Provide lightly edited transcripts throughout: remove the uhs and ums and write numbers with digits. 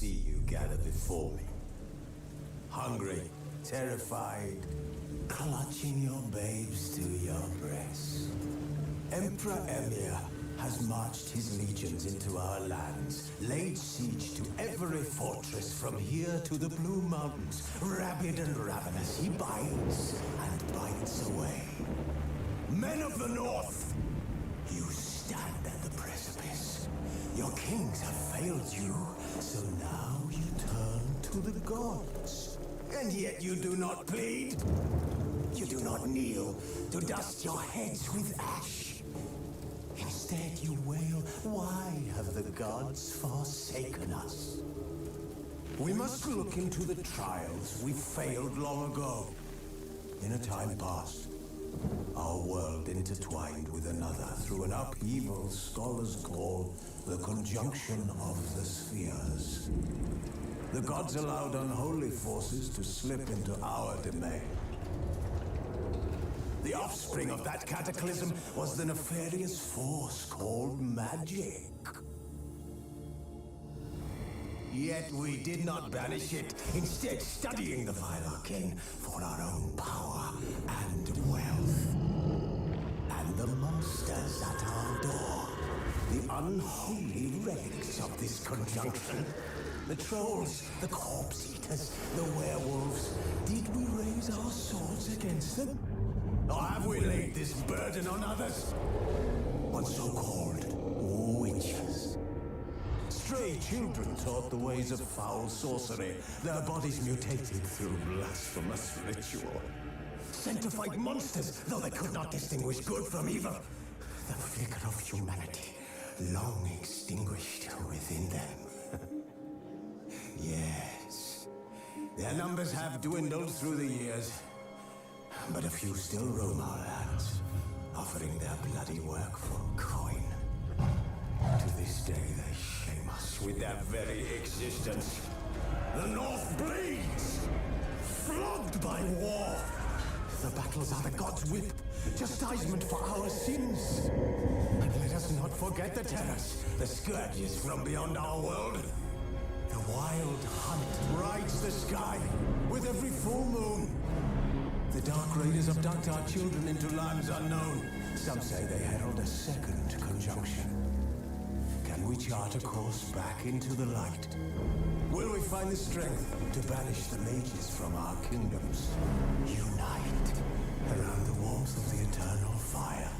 see you gather before me. Hungry, terrified, clutching your babes to your breasts. Emperor Emir has marched his legions into our lands, laid siege to every fortress from here to the Blue Mountains. Rabid and ravenous, he bites and bites away. Men of the North, you stand at the precipice. Your kings have failed you, so now you turn to the gods. And yet you do not plead. You do not kneel to dust your heads with ash. Instead you wail, why have the gods forsaken us? We must look into the trials we failed long ago. In a time past, our world intertwined with another through an upheaval scholars call the conjunction of the spheres. The gods allowed unholy forces to slip into our domain. The offspring of that cataclysm was the nefarious force called magic. Yet we did not banish it, instead studying the vile arcane for our own power and wealth. And the monsters at our door, the unholy relics of this conjunction. The trolls, the corpse eaters, the werewolves. Did we raise our swords against them? Or have we laid this burden on others? On so-called witches. Stray children taught the ways of foul sorcery, their bodies mutated through blasphemous ritual. Sent to fight monsters, though they could not distinguish good from evil. The flicker of humanity, long extinguished within them. Yes, their numbers have dwindled through the years, but a few still roam our lands, offering their bloody work for coin. To this day they shame us with their very existence. The North bleeds, flogged by war. The battles are the gods' whip, chastisement for our sins. And let us not forget the terrors, the scourges from beyond our world. The wild hunt rides the sky with every full moon. The Dark Raiders abduct our children into lands unknown. Some say they herald a second conjunction. Can we chart a course back into the light? Will we find the strength to banish the mages from our kingdoms? Unite around the warmth of the eternal fire.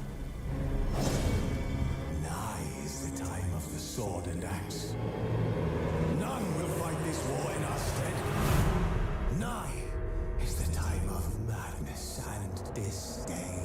Nigh is the time of the sword and axe. None will fight this war in our stead. Nigh is the time of madness and disdain.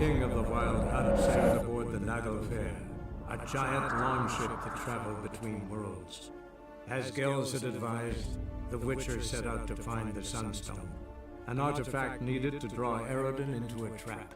king of the Wild Hunt sailed aboard the Nagelfair, a giant longship that traveled between worlds. As Gels had advised, the Witcher set out to find the Sunstone, an artifact needed to draw Eiyuden into a trap.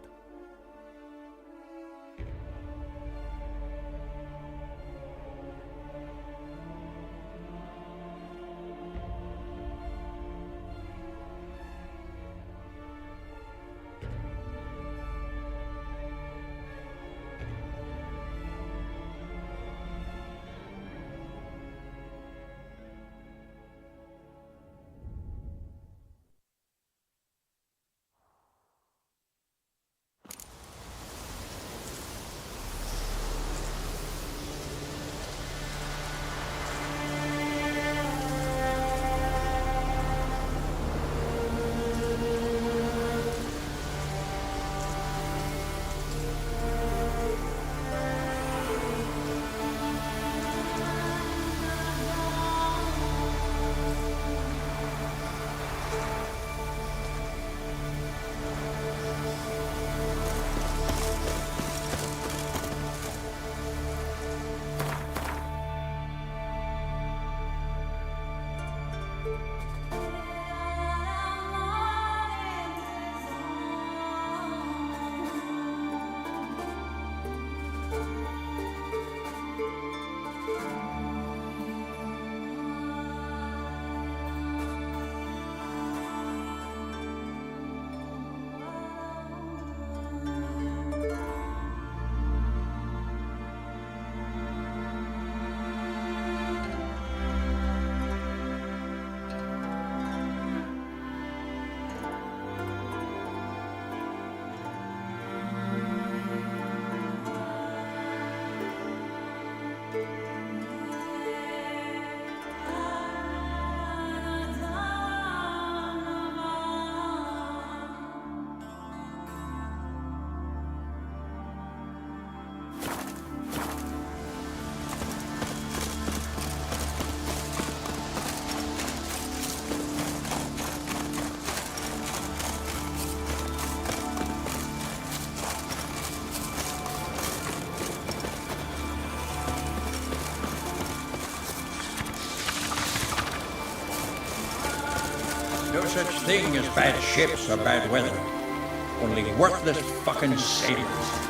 No such thing as bad ships or bad weather. Only worthless fucking sailors.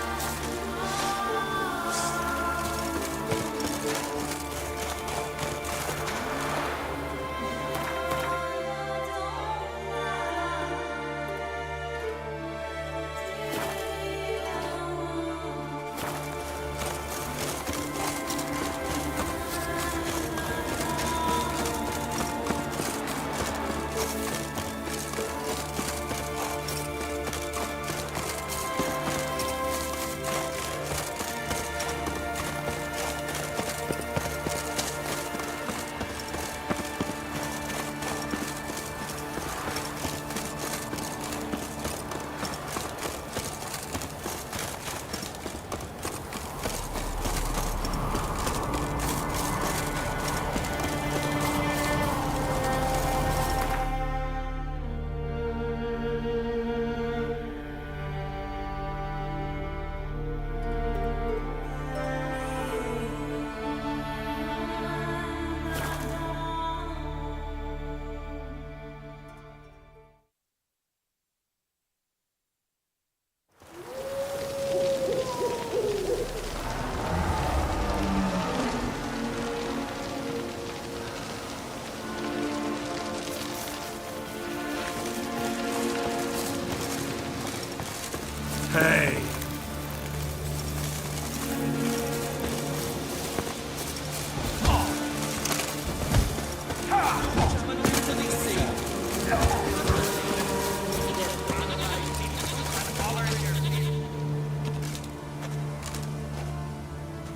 Hey!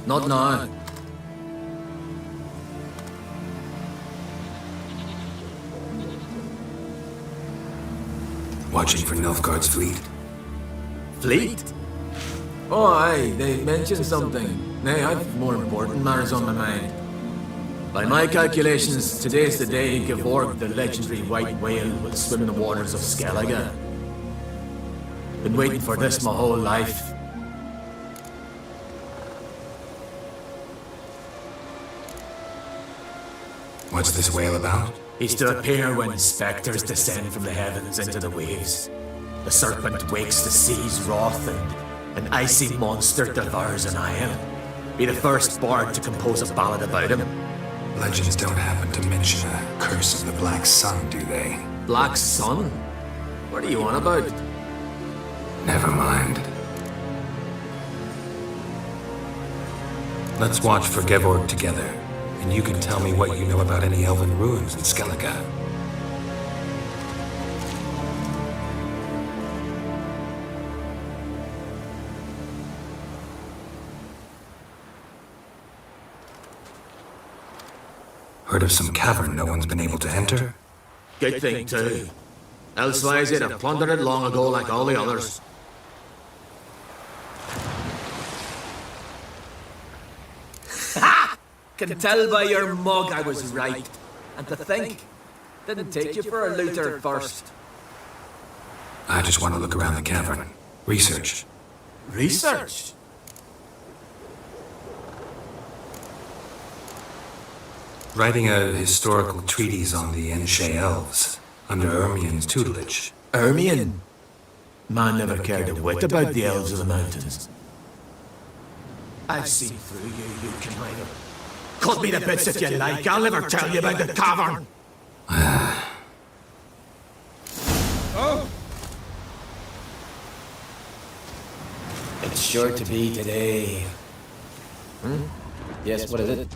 Not now. Watching for Nilfgaard's fleet. Fleet? Oh, aye, they mentioned something. Nay, I've more important matters on my mind. By my calculations, today's the day Gevorg, the legendary white whale, will swim the waters of Skellige. Been waiting for this my whole life. What's this wail about? He's to appear when spectres descend from the heavens into the waves. The serpent wakes the sea's wrath and an icy monster devours an isle. Be the first bard to compose a ballad about him. Legends don't happen to mention a curse of the Black Sun, do they? Black Sun? What are you on about? Never mind. Let's watch for Gevorg together, and you can tell me what you know about any elven ruins in Skellige. Heard of some cavern no one's been able to enter? Good thing too. Elsewise they'd have plundered it long ago like all the others. Ha! Can tell by your mug I was right. And to think, didn't take you for a looter at first. I just want to look around the cavern. Research. Research? Writing a historical treatise on the Enshe elves, under Ermien's tutelage. Ermien? Man never cared a whit about the elves of the mountains. I've seen through you, you conniver. Cut me to bits if you like, I'll never tell you about the cavern! Oh! It's sure to be today. Yes, what is it?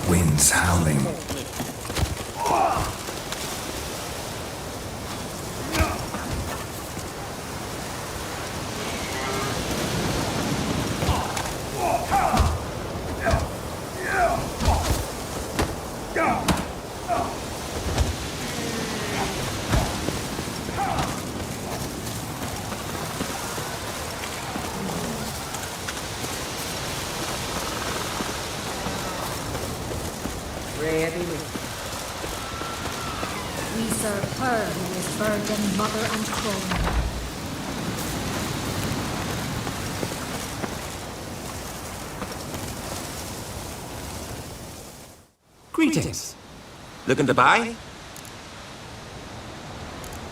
Winds howling. We serve her who is virgin, mother, and crone. Greetings. Looking to buy?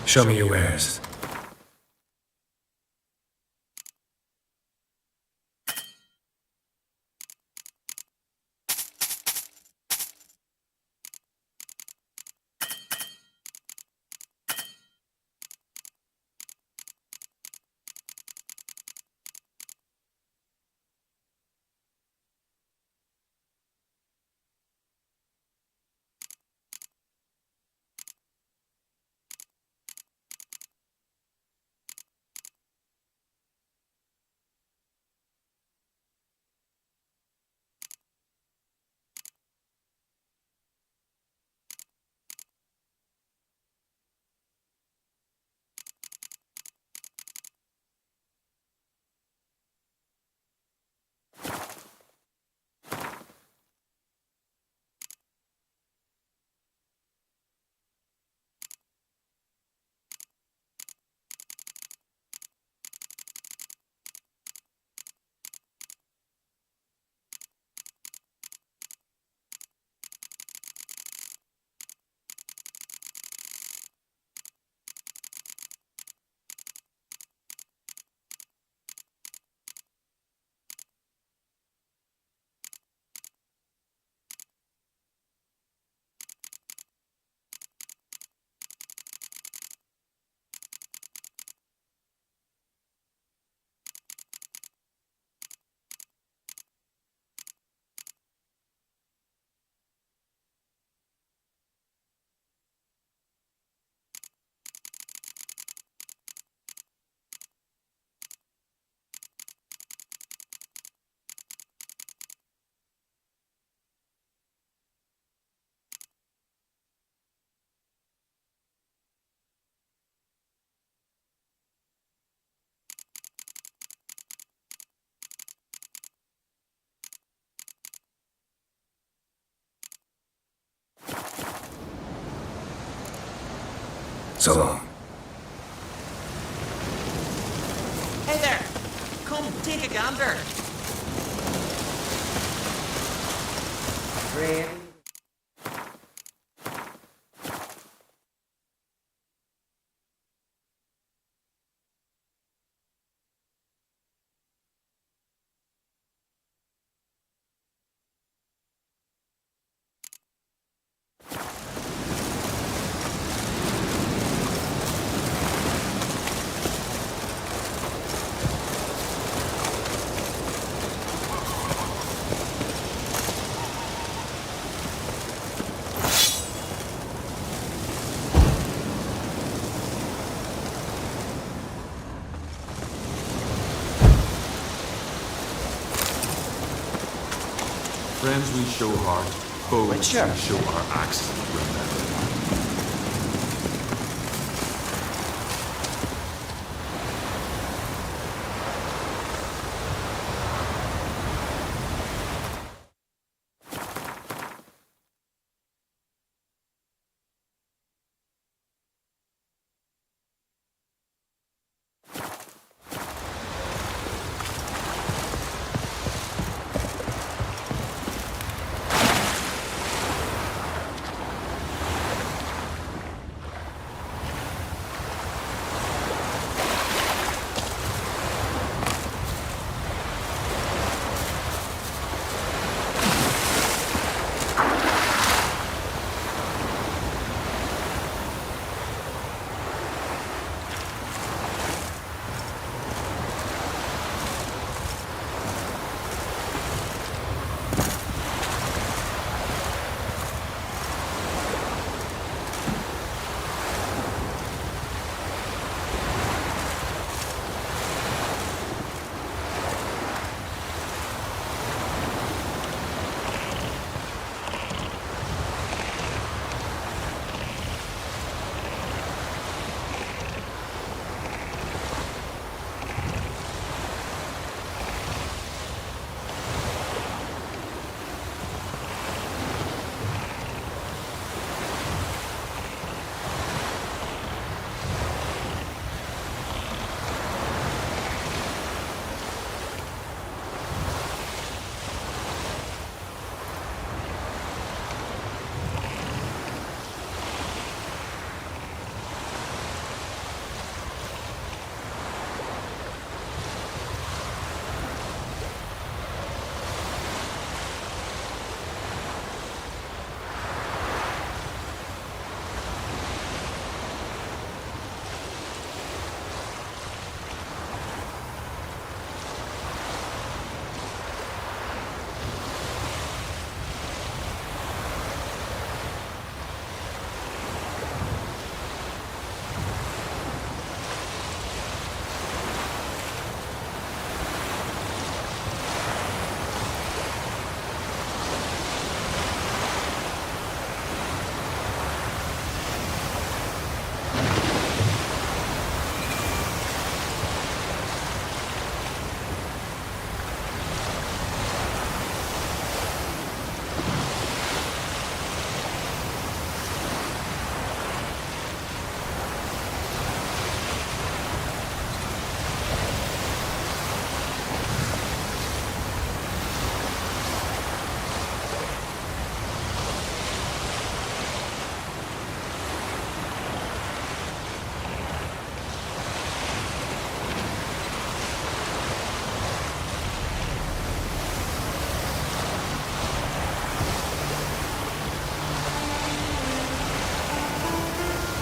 Show me your wares. So long. Hey there! Come, take a gander. Friends we show heart, foes Witcher. we show our axe. Remember.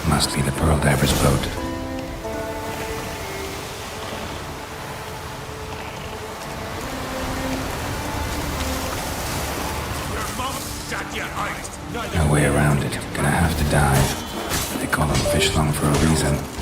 Must be the Pearl Diver's boat. No way around it. Gonna have to dive. They call them fishlong for a reason.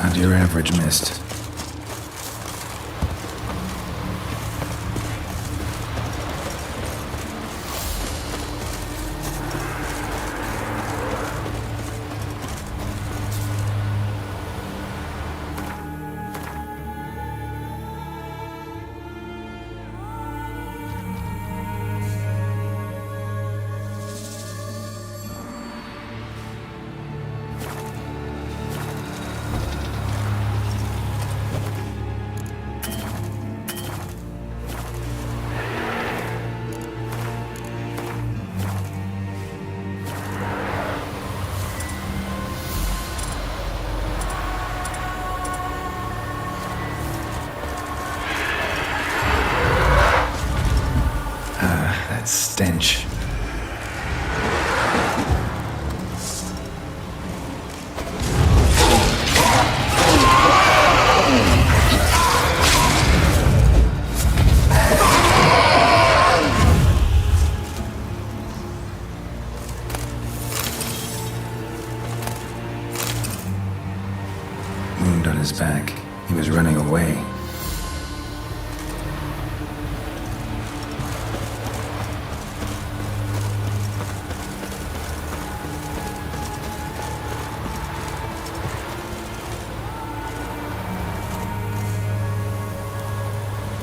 Not your average mist. That stench. Wound on his back. He was running away.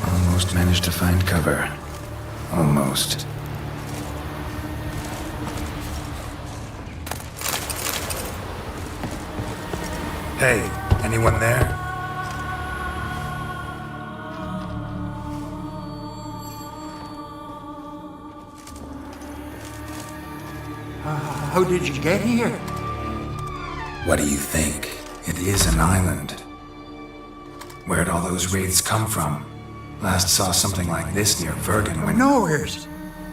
Almost managed to find cover. Almost. Hey, anyone there? How did you get here? What do you think? It is an island. Where'd all those wraiths come from? Last saw something like this near Vergen when... Nowheres.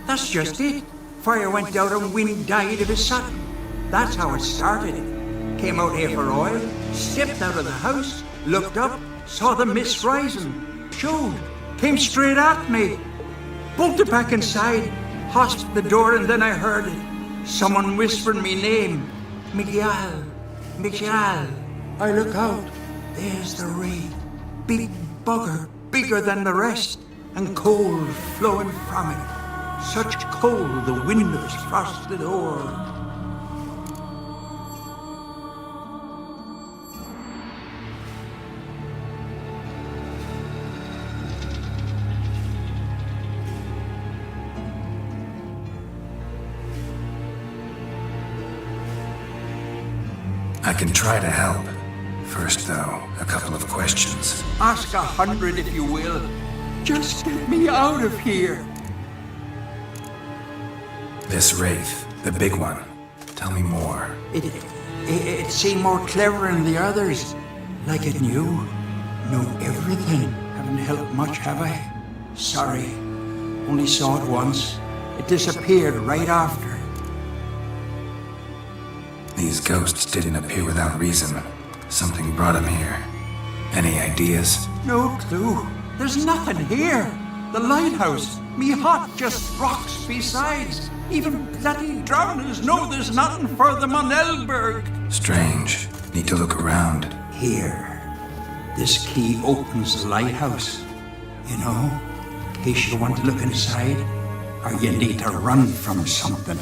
That's just it. Fire went out and wind died of a sudden. That's how it started. Came out here for oil, stepped out of the house, looked up, saw the mist rising, showed, came straight at me. Bolted back inside, hosped the door, and then I heard it. Someone whispering me name. Miguel! Miguel! I look out. There's the wraith. Big bugger, bigger than the rest, and cold flowing from it. Such cold the windows frosted o'er. I can try to help. First, though, a couple of questions. Ask 100 if you will. Just get me out of here. This wraith, the big one. Tell me more. It seemed more clever than the others. Like it knew. Know everything. Haven't helped much, have I? Sorry. Only saw it once. It disappeared right after. These ghosts didn't appear without reason. Something brought them here. Any ideas? No clue. There's nothing here. The lighthouse. Me hut just rocks besides. Even bloody drowners know there's nothing for them on Elberg. Strange. Need to look around. Here. This key opens the lighthouse. You know, in case you want to look inside, or you need to run from something.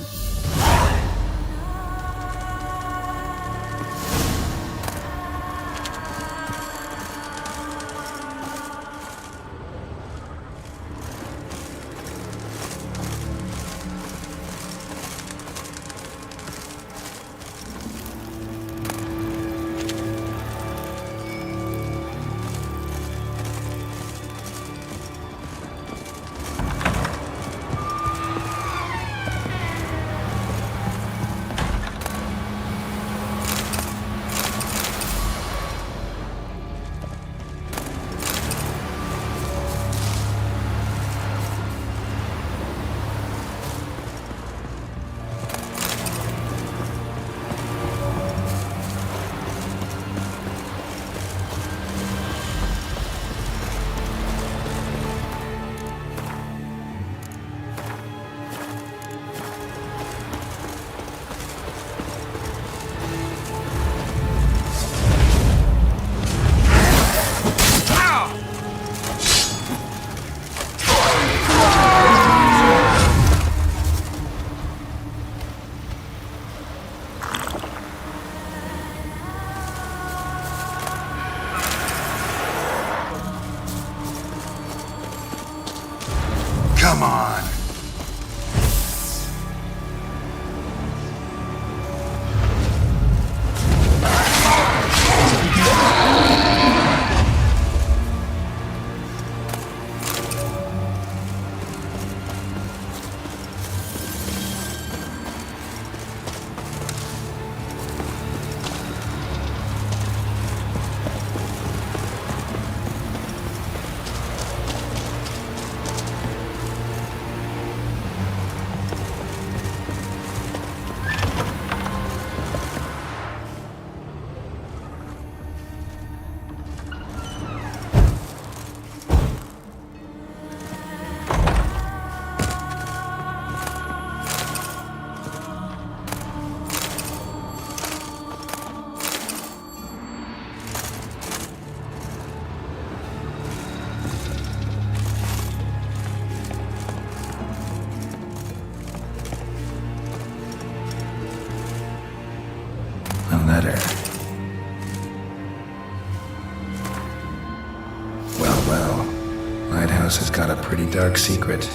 Come on. Letter. Well. Lighthouse has got a pretty dark secret.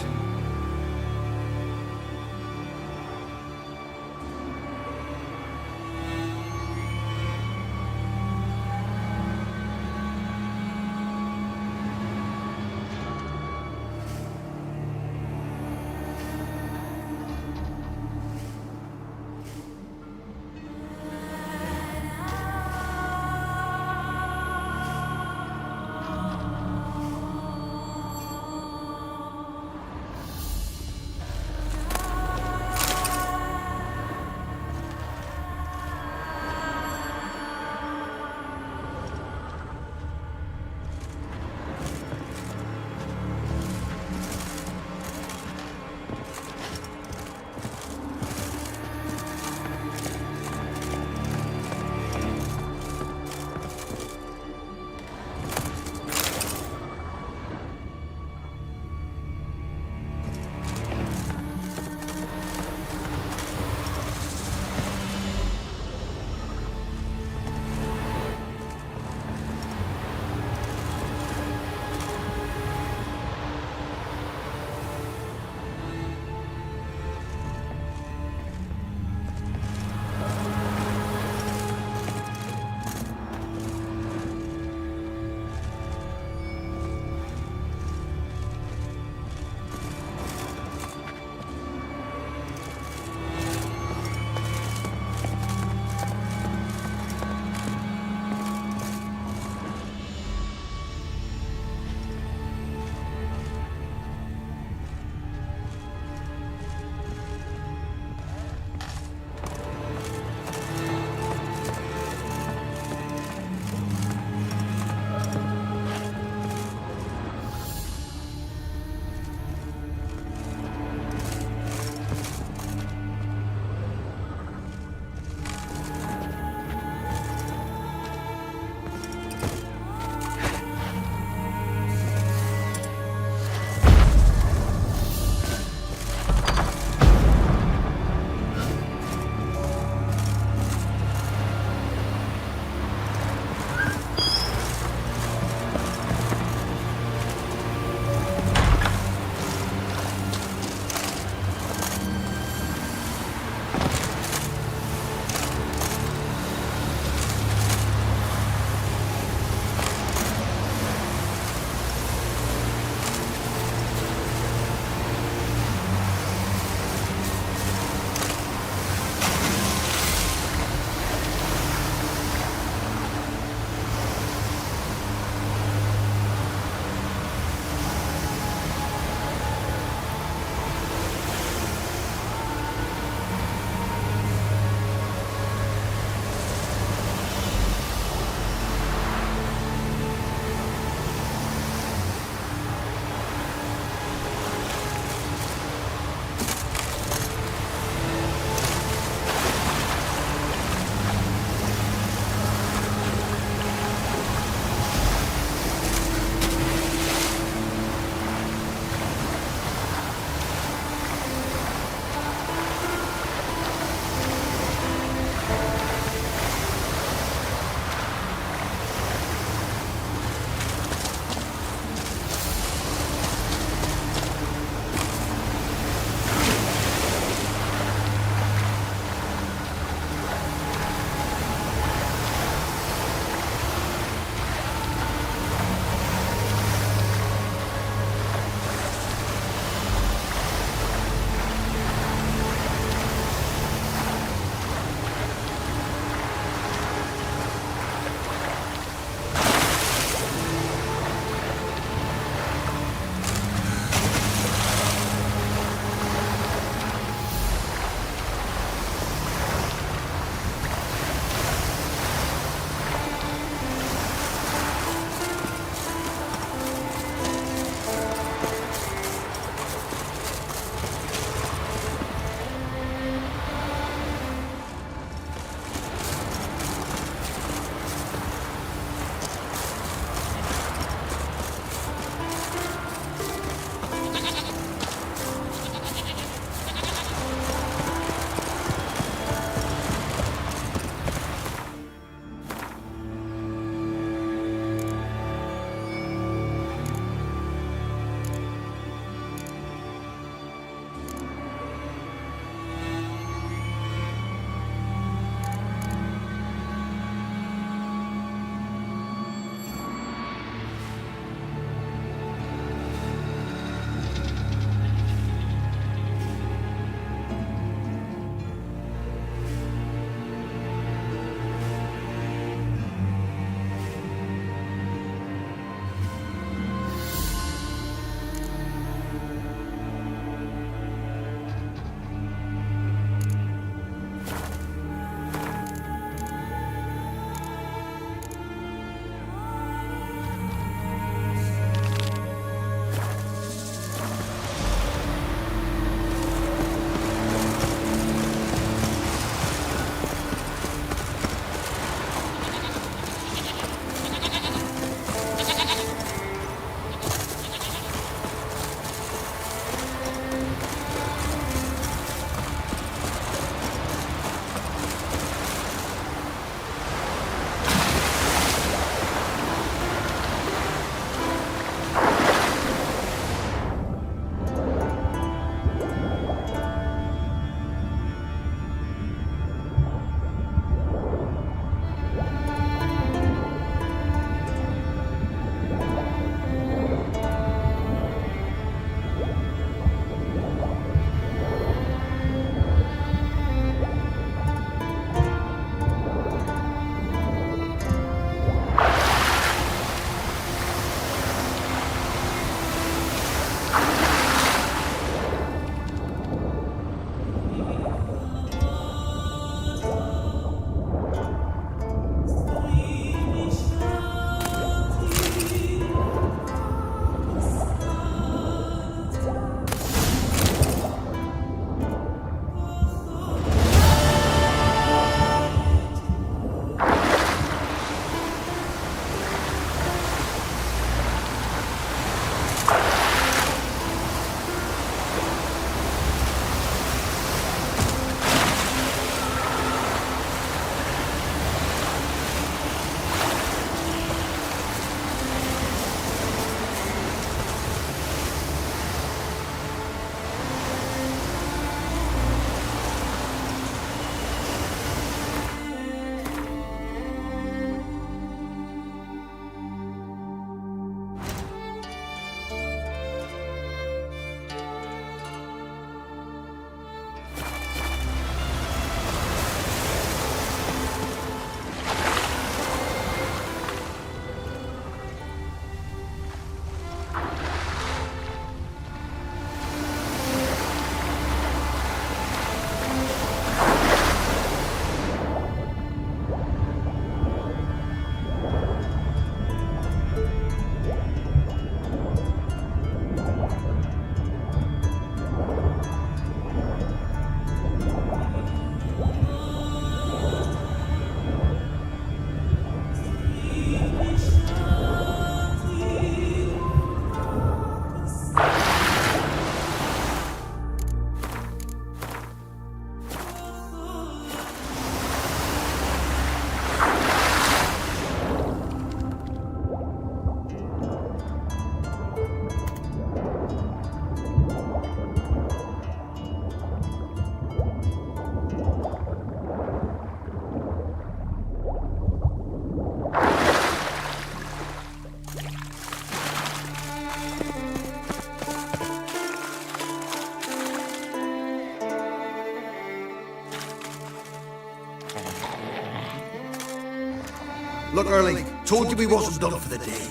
Look, Erling, told you we wasn't done for the day.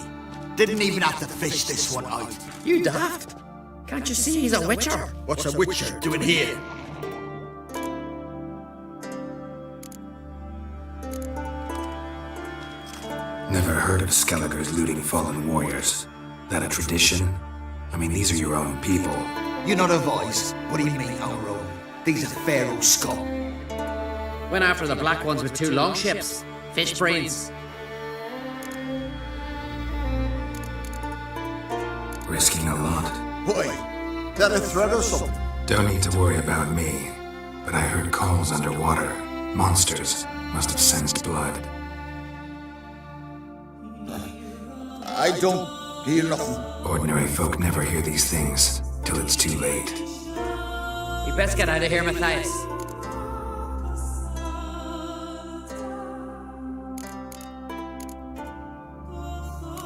Didn't even have to fish this one out. You daft? Can't you see he's a witcher? What's a witcher doing here? Never heard of Skelligers looting fallen warriors. That a tradition? I mean, these are your own people. You're not a voice. What do you mean, our own? These are Pharaoh scum. Went after the black ones with 2 longships. Fish brains. Risking a lot. Why? That a threat or something? Don't need to worry about me. But I heard calls underwater. Monsters must have sensed blood. I don't hear nothing. Ordinary folk never hear these things till it's too late. You best get out of here, Matthias.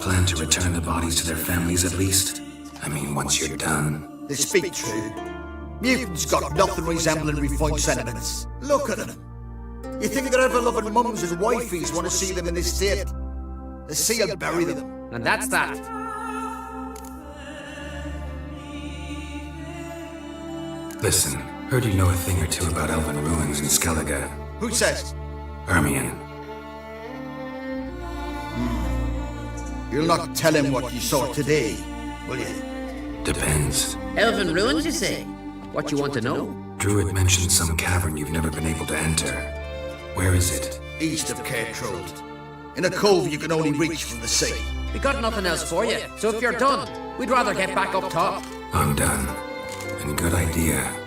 Plan to return the bodies to their families at least? I mean, once you're done. They speak true. Mutants got nothing resembling refined sentiments. Look at them. You think their ever-loving mums and wifeys want to see them in this state? The sea will bury them. And that's that. Listen, heard you know a thing or two about elven ruins in Skellige. Who says? Ermion. You'll not tell him what you saw today, will you? Depends. Elven ruins, you say? What you want to know? Druid mentioned some cavern you've never been able to enter. Where is it? East of Cairtrode. In a cove you can only reach from the sea. We got nothing else for you, so if you're done, we'd rather get back up top. I'm done. And good idea.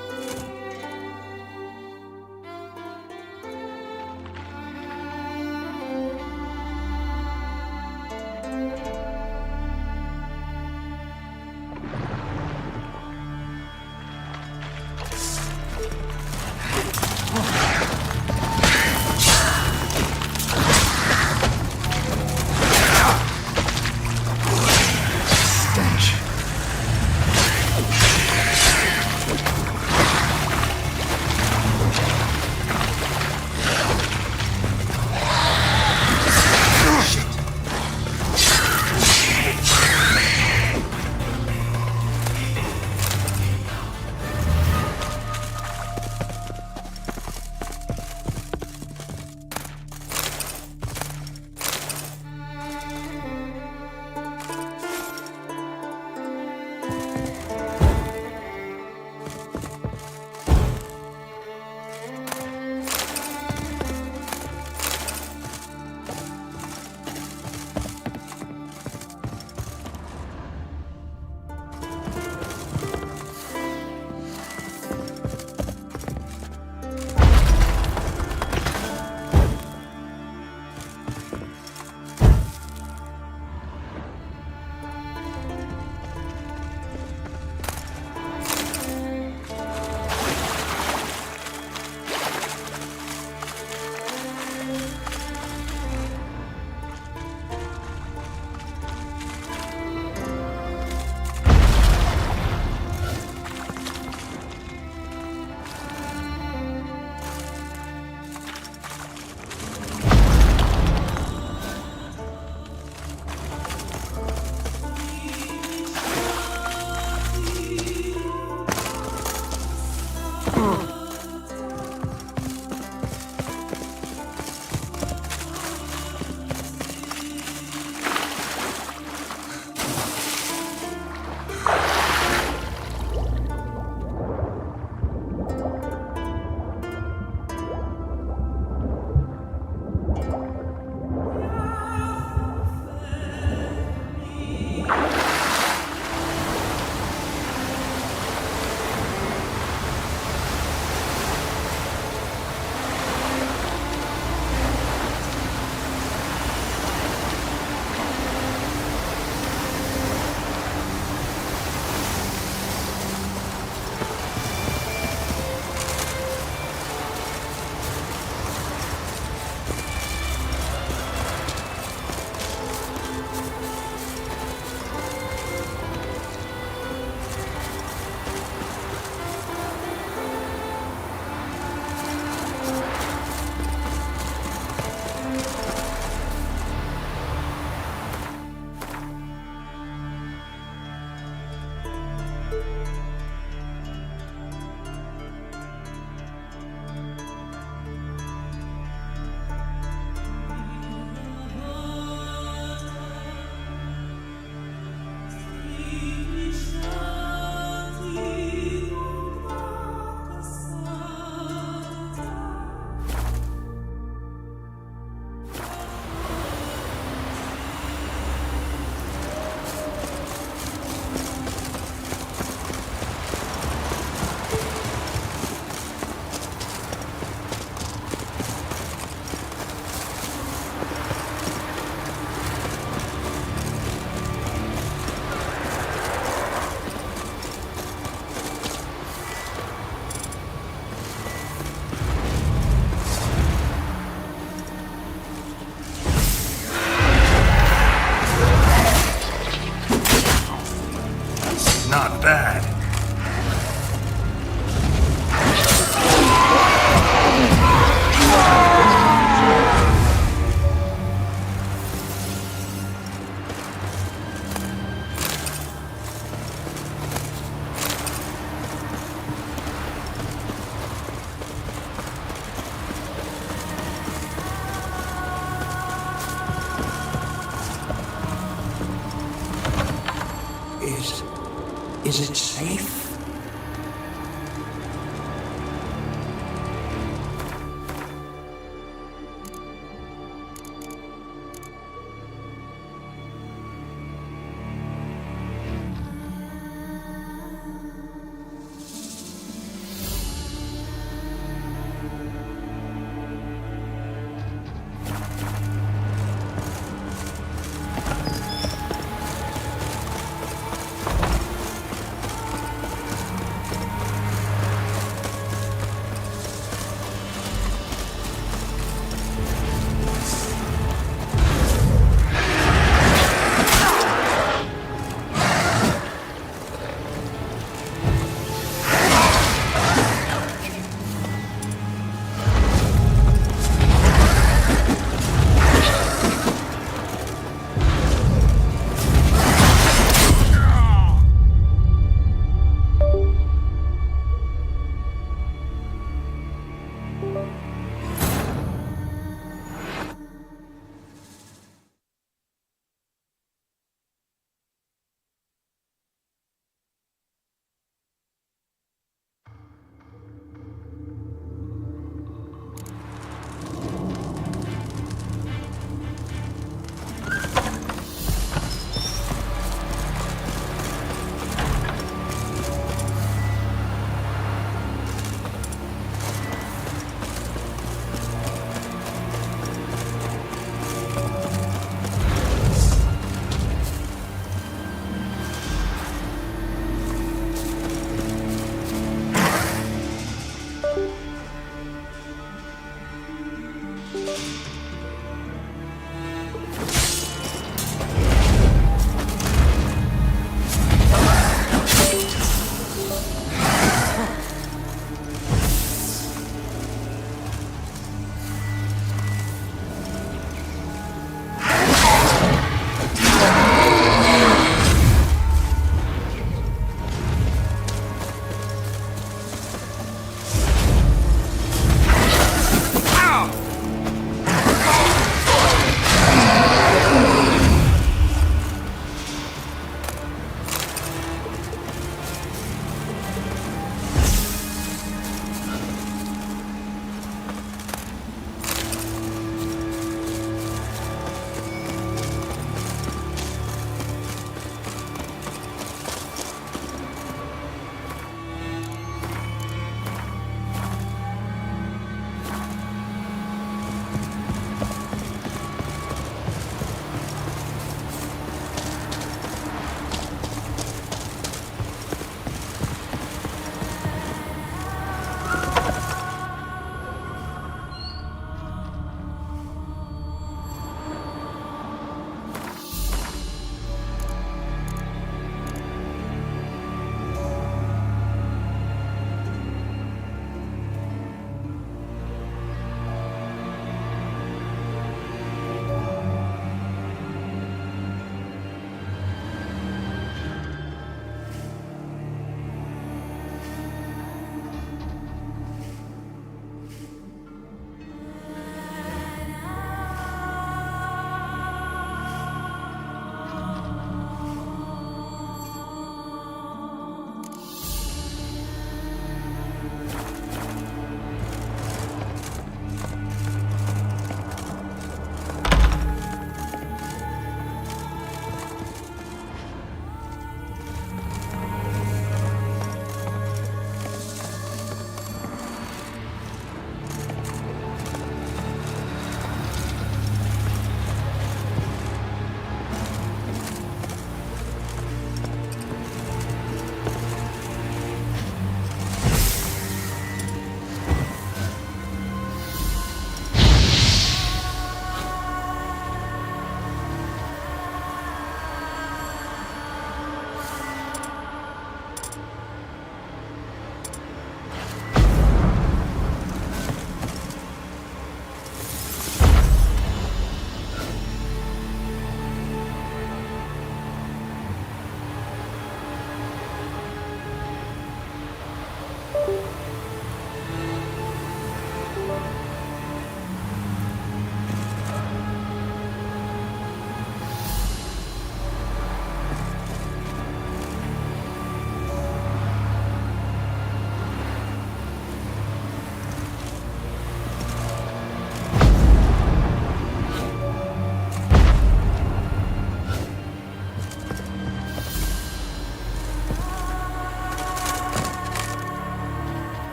Is it safe?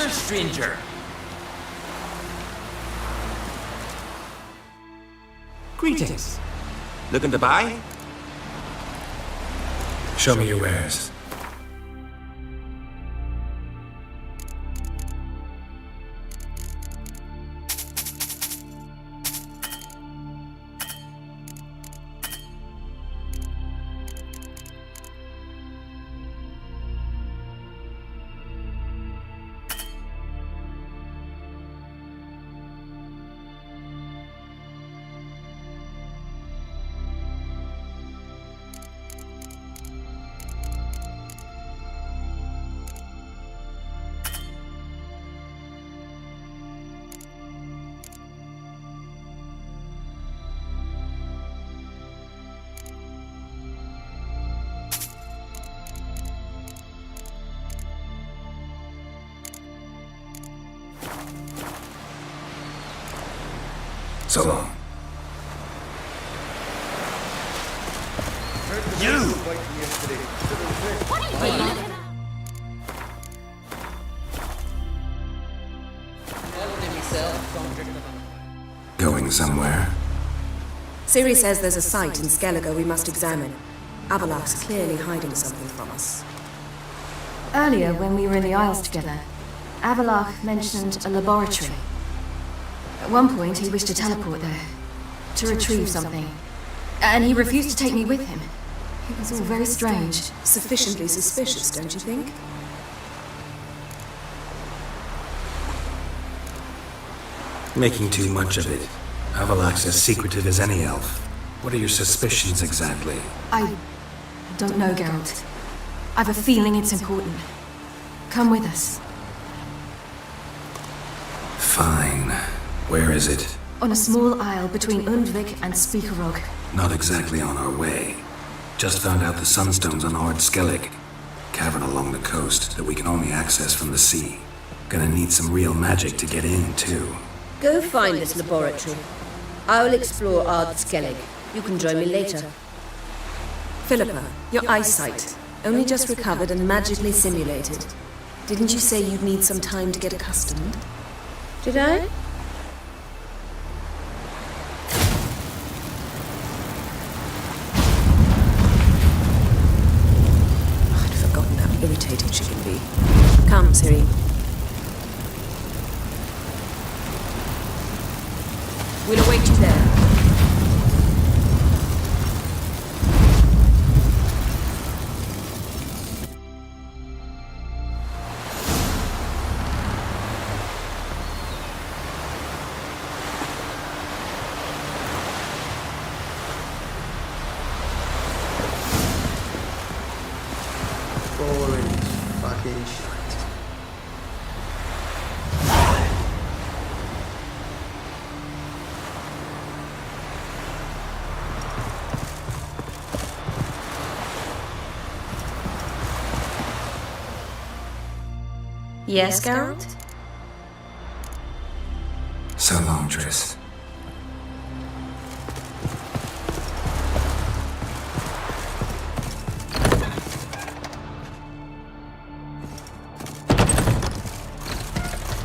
there, stranger? Greetings. Looking to buy? Show me your wares. So long. You! Going somewhere? Siri says there's a site in Skellige we must examine. Avalok's clearly hiding something from us. Earlier, when we were in the Isles together, Avalok mentioned a laboratory. At one point, he wished to teleport there, to retrieve something. And he refused to take me with him. It was all very strange. Sufficiently suspicious, don't you think? Making too much of it. Avalok's as secretive as any elf. What are your suspicions exactly? I don't know, Geralt. I've a feeling it's important. Come with us. Fine. Where is it? On a small isle between Undvik and Speakerog. Not exactly on our way. Just found out the sunstones on Ard Skellig. Cavern along the coast that we can only access from the sea. Gonna need some real magic to get in, too. Go find this laboratory. I'll explore Ard Skellig. You can join me later. Philippa, your eyesight. Only just recovered and magically simulated. Didn't you say you'd need some time to get accustomed? Did I? I'd forgotten how irritating she can be. Come, Siri. We'll await you there. Boring fucking shit. Yes, Geralt? So long, Triss.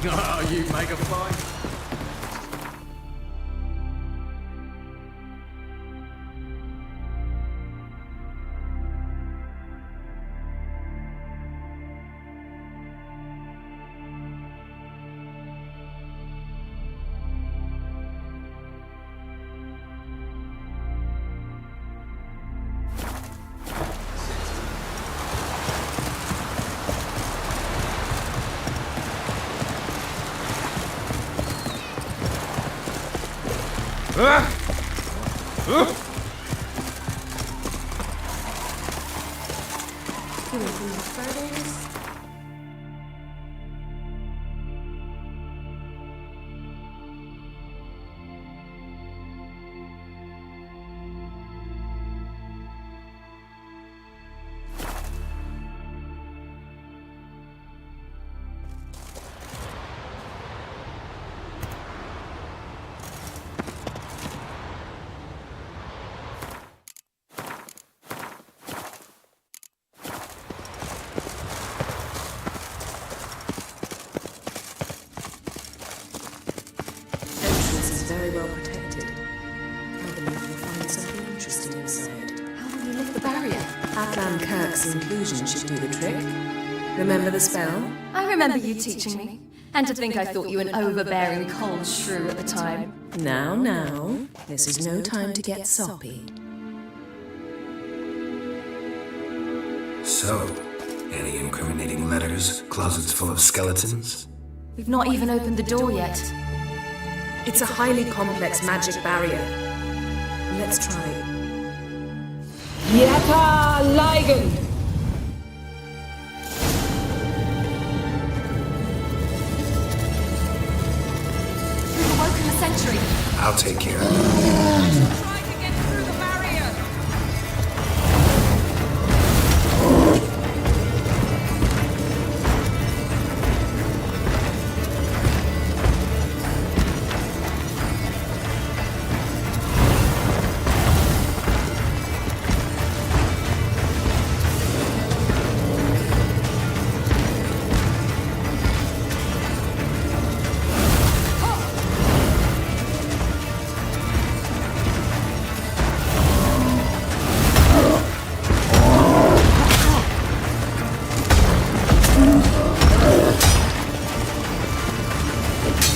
Oh, you make a fight. very well protected. I believe you'll find something interesting inside. How will you lift the barrier? Atlan Kirk's inclusion should do the trick. Remember the spell? I remember you teaching me. And to think I thought you an overbearing cold shrew at the time. Now, this is no time to get soppy. So, any incriminating letters? Closets full of skeletons? We've not even opened the door yet. It's a highly complex magic barrier. Let's try. Yata Ligen! We've awoken the sentry. I'll take care of it. Try to get through the barrier!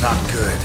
Not good.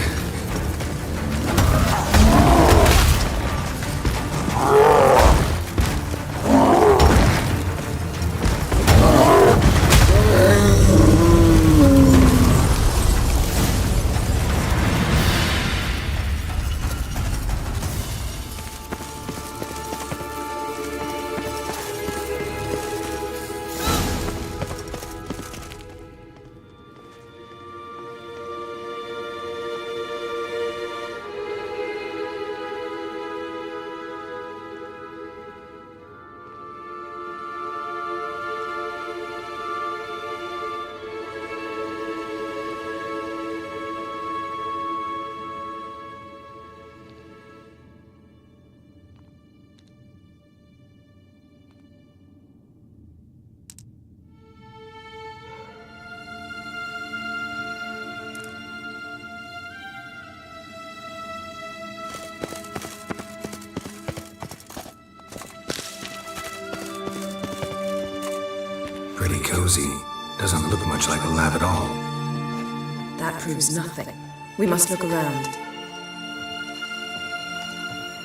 Pretty cozy. Doesn't look much like a lab at all. That proves nothing. We must look around.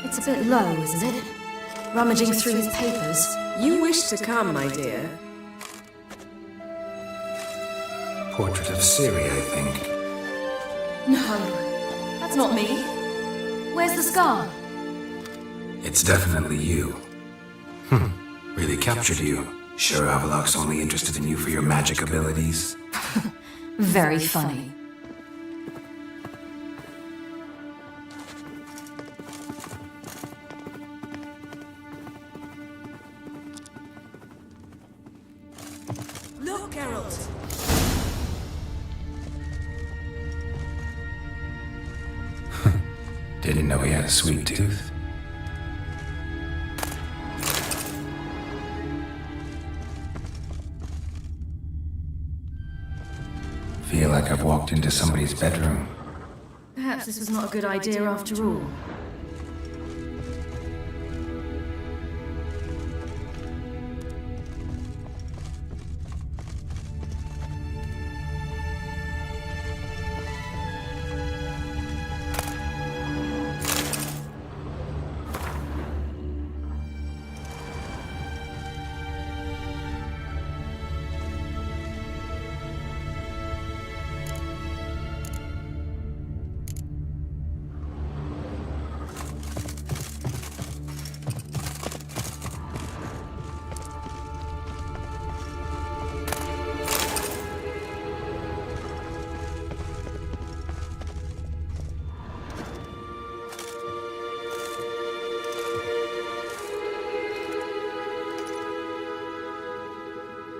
It's a bit low, isn't it? Rummaging through his papers. You wish to come, my dear. Portrait of Siri, I think. No, that's not me. Where's the scar? It's definitely you. Really captured you. Sure Avalok's only interested in you for your magic abilities? Very funny. Look, Geralt! Didn't know he had a sweet tooth. Feel like I've walked into somebody's bedroom. Perhaps this was not a good idea after all.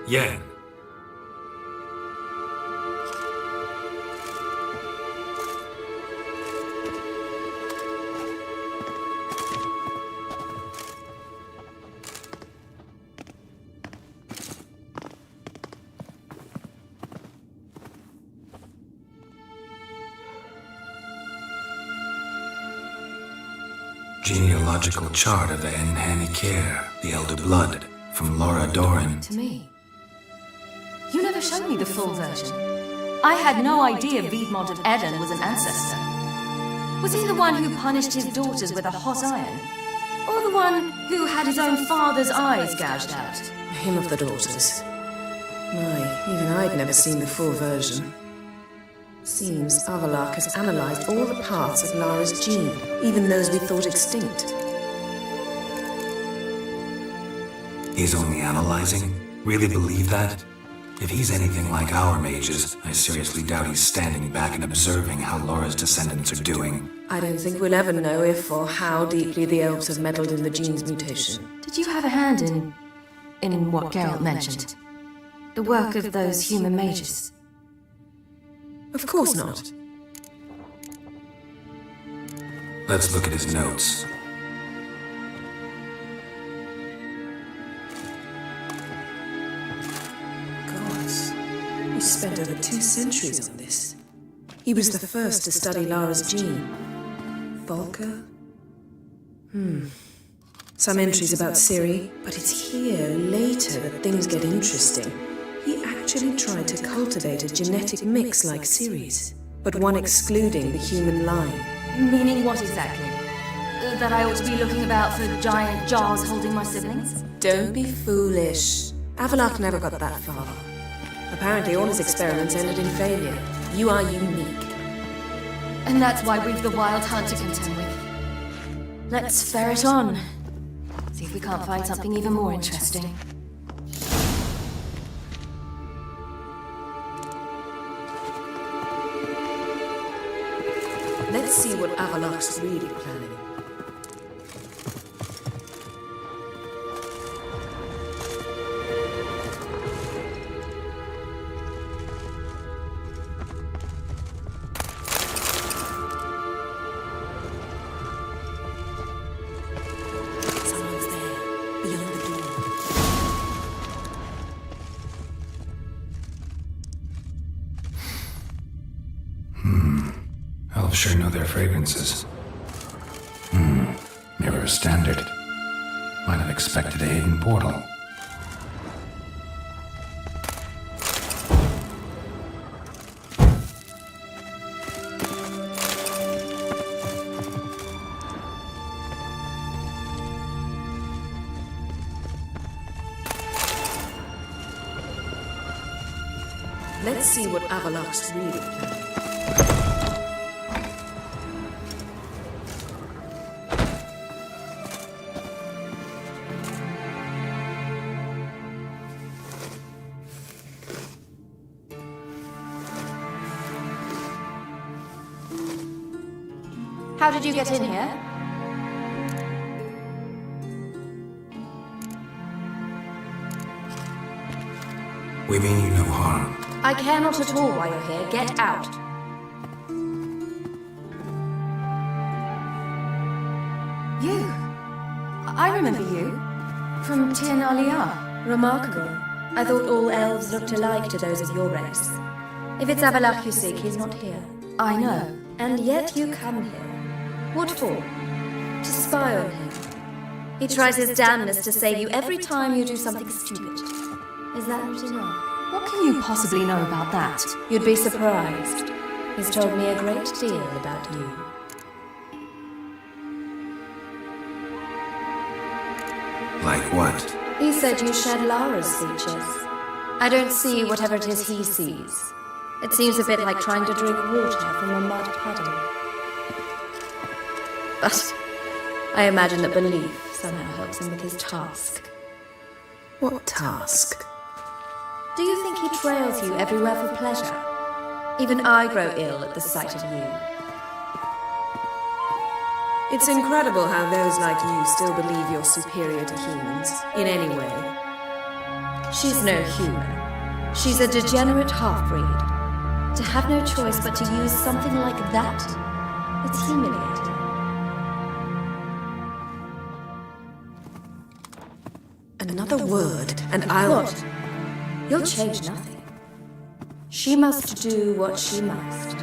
Yen. Genealogical chart of the Enhanikir, the Elder Blood, from Laura Doran. To me. You never showed me the full version. I had no idea Viedmont of Eden was an ancestor. Was he the one who punished his daughters with a hot iron? Or the one who had his own father's eyes gouged out? Him of the daughters. My, even I'd never seen the full version. Seems Avallac'h has analysed all the parts of Lara's gene, even those we thought extinct. He's only analyzing? Really believe that? If he's anything like our mages, I seriously doubt he's standing back and observing how Laura's descendants are doing. I don't think we'll ever know if or how deeply the elves have meddled in the gene's mutation. Did you have a hand in what Geralt mentioned? The work of those human mages? Of course not. Let's look at his notes. He spent over 2 centuries on this. He was the first to study Lara's gene. Volker? Some entries about Ciri, but it's here, later, that things get interesting. He actually tried to cultivate a genetic mix like Ciri's, but one excluding the human line. Meaning what exactly? That I ought to be looking about for giant jars holding my siblings? Don't be foolish. Avallac'h never got that far. Apparently all his experiments ended in failure. You are unique. And that's why we've the Wild Hunt to contend with. Let's ferret on. See if we can't find something even more interesting. Let's see what Avallac'h's really planning. Elves sure know their fragrances. Mirror standard. Might have expected a hidden portal. Let's see what Avallac'h's really planning. How did you get in here? We mean you no harm. I care not at all why you're here. Get out. You? I remember you. From Tir Nalia. Remarkable. I thought all elves looked alike to those of your race. If it's Avallac'h you seek, he's not here. I know. And yet you come here. What for? To spy on him. He tries his damnedest to save you every time you do something stupid. Is that not enough? What can you possibly know about that? You'd be surprised. He's told me a great deal about you. Like what? He said you shed Lara's features. I don't see whatever it is he sees. It seems a bit like trying to drink water from a mud puddle. But I imagine that belief somehow helps him with his task. What task? Do you think he trails you everywhere for pleasure? Even I grow ill at the sight of you. It's incredible how those like you still believe you're superior to humans, in any way. She's no human. She's a degenerate half-breed. To have no choice but to use something like that, it's humiliating. Another word, and I'll... What? You'll change nothing. She must do what she must.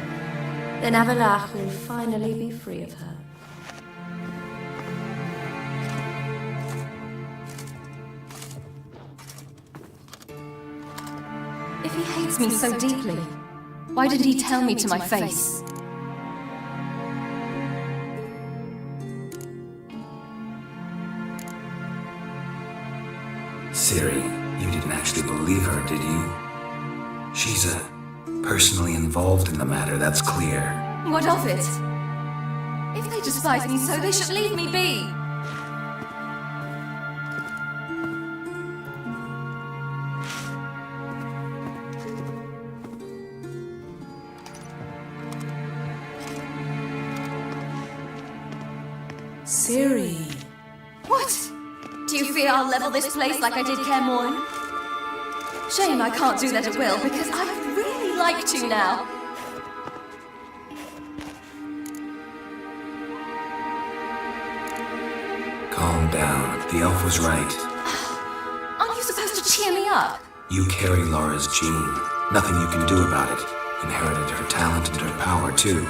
Then Avallac'h will finally be free of her. If he hates me so deeply, why did he tell me to my face? Ciri, you didn't actually believe her, did you? She's personally involved in the matter, that's clear. What of it? If they despise me so, they should leave me be. Ciri. What? Do you fear I'll level this place like I did Cairmorn? Shame I can't do that at will, because I'd really like to now. Calm down. The elf was right. Aren't you supposed to cheer me up? You carry Laura's gene. Nothing you can do about it. Inherited her talent and her power, too.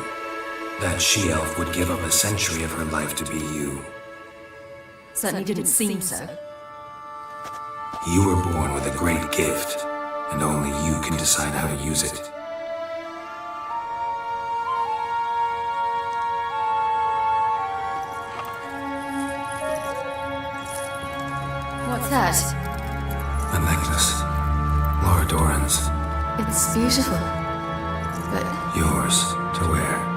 That she-elf would give up a century of her life to be you. Certainly didn't seem so. You were born with a great gift, and only you can decide how to use it. What's that? A necklace. Laura Doran's. It's beautiful, but... Yours to wear.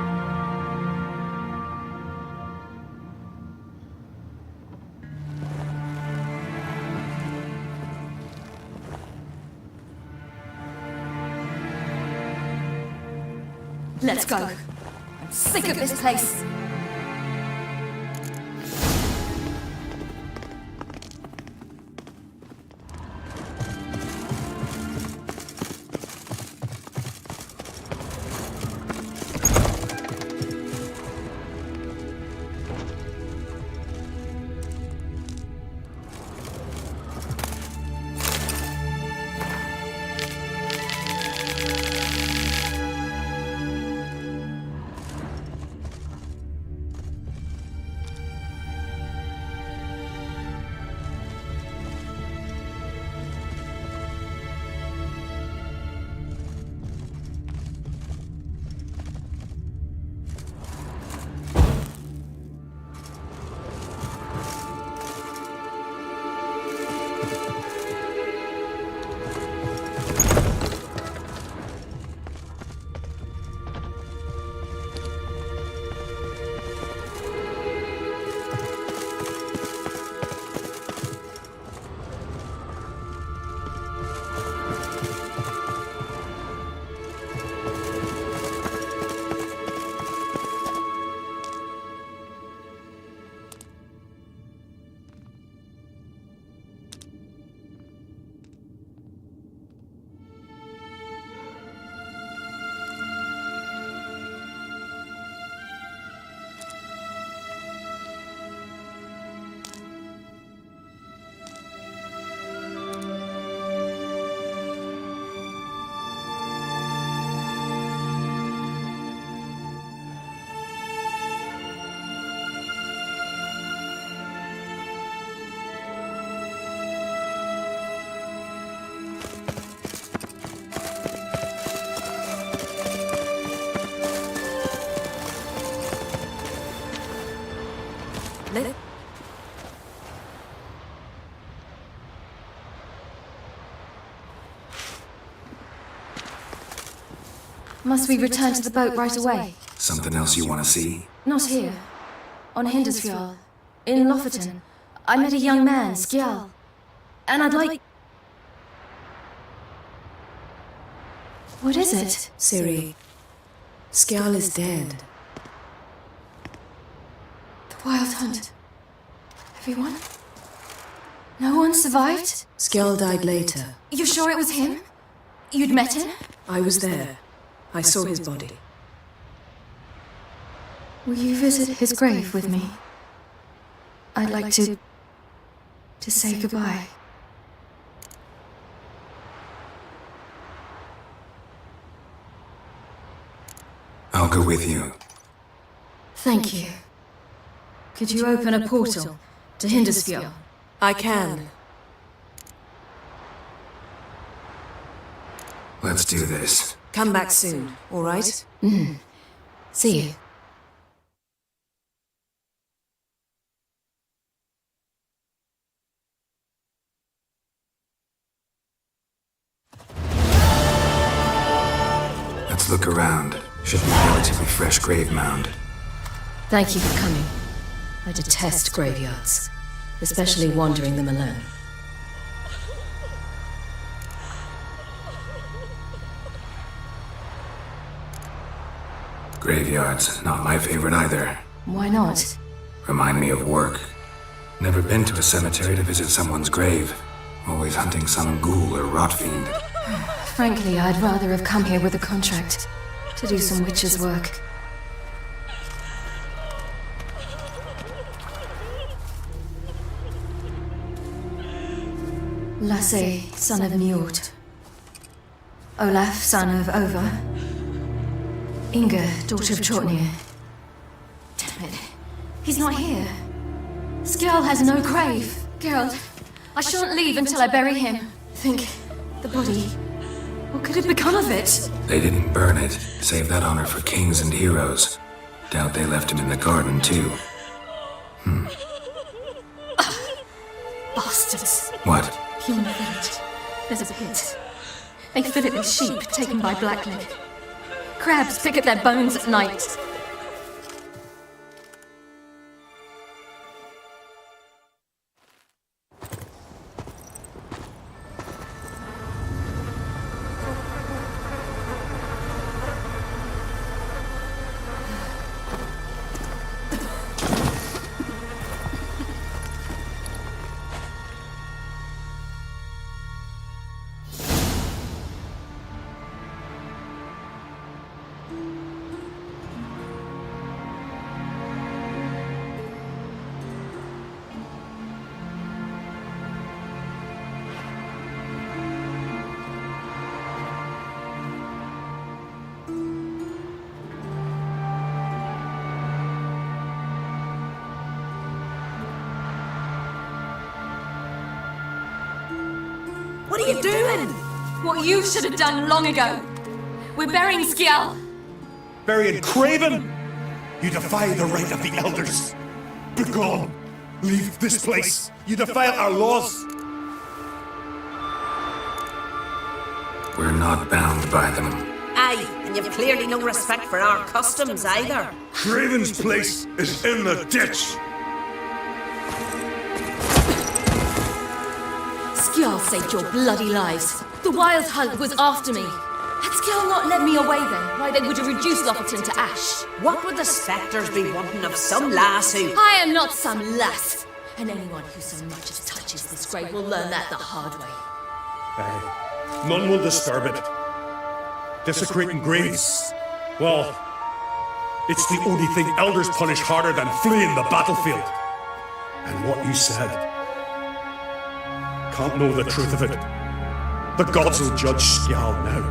Let's go. I'm sick of this place. Must we return to the boat right away? Something else you want to see? Not here. On Hindersfjall. In Lofoten. I met a young man, Skjal. And I'd like... What is it? Ciri. Skjal is dead. The Wild Hunt. Everyone? No one survived? Skjal died later. You sure it was him? You'd met him? I was there. I saw his body. Will you visit his grave with me? I'd like to say goodbye. I'll go with you. Thank you. Could you open a portal to Hindersfjall? I can. Let's do this. Come back soon, all right? See you. Let's look around. Should be a relatively fresh grave mound. Thank you for coming. I detest graveyards, especially wandering them alone. Graveyards, not my favorite either. Why not? Remind me of work. Never been to a cemetery to visit someone's grave. Always hunting some ghoul or rot fiend. Frankly, I'd rather have come here with a contract to do some witch's work. Lasse, son of Njord. Olaf, son of Over. Inga, daughter of Trotnir. Damn it. He's not here. Skjall has no grave. Geralt, I shan't leave until I bury him. Think, the body. What could have become of it? They didn't burn it. Save that honor for kings and heroes. Doubt they left him in the garden, too. Bastards. What? Human village. There's a pit. They fill it with sheep taken by Blackleg. Crabs pick at their bones at night. What are you doing? What you should have done long ago. We're burying Skjall. Burying Craven? You defy the right of the elders. Begone! Leave this place! You defile our laws! We're not bound by them. Aye, and you've clearly no respect for our customs either. Craven's place is in the ditch! Skjall saved your bloody lives. The Wild Hunt was after me. Had Skjall not led me away then, why they would have reduced Lofoten to ash. What would the spectres be wanting of some lass who... I am not some lass. And anyone who so much as touches this grave will learn that the hard way. Aye. None will disturb it. Desecrating graves. Well, it's the only thing elders punish harder than fleeing the battlefield. And what you said. Can't know the truth of it. The gods will judge Skjall now.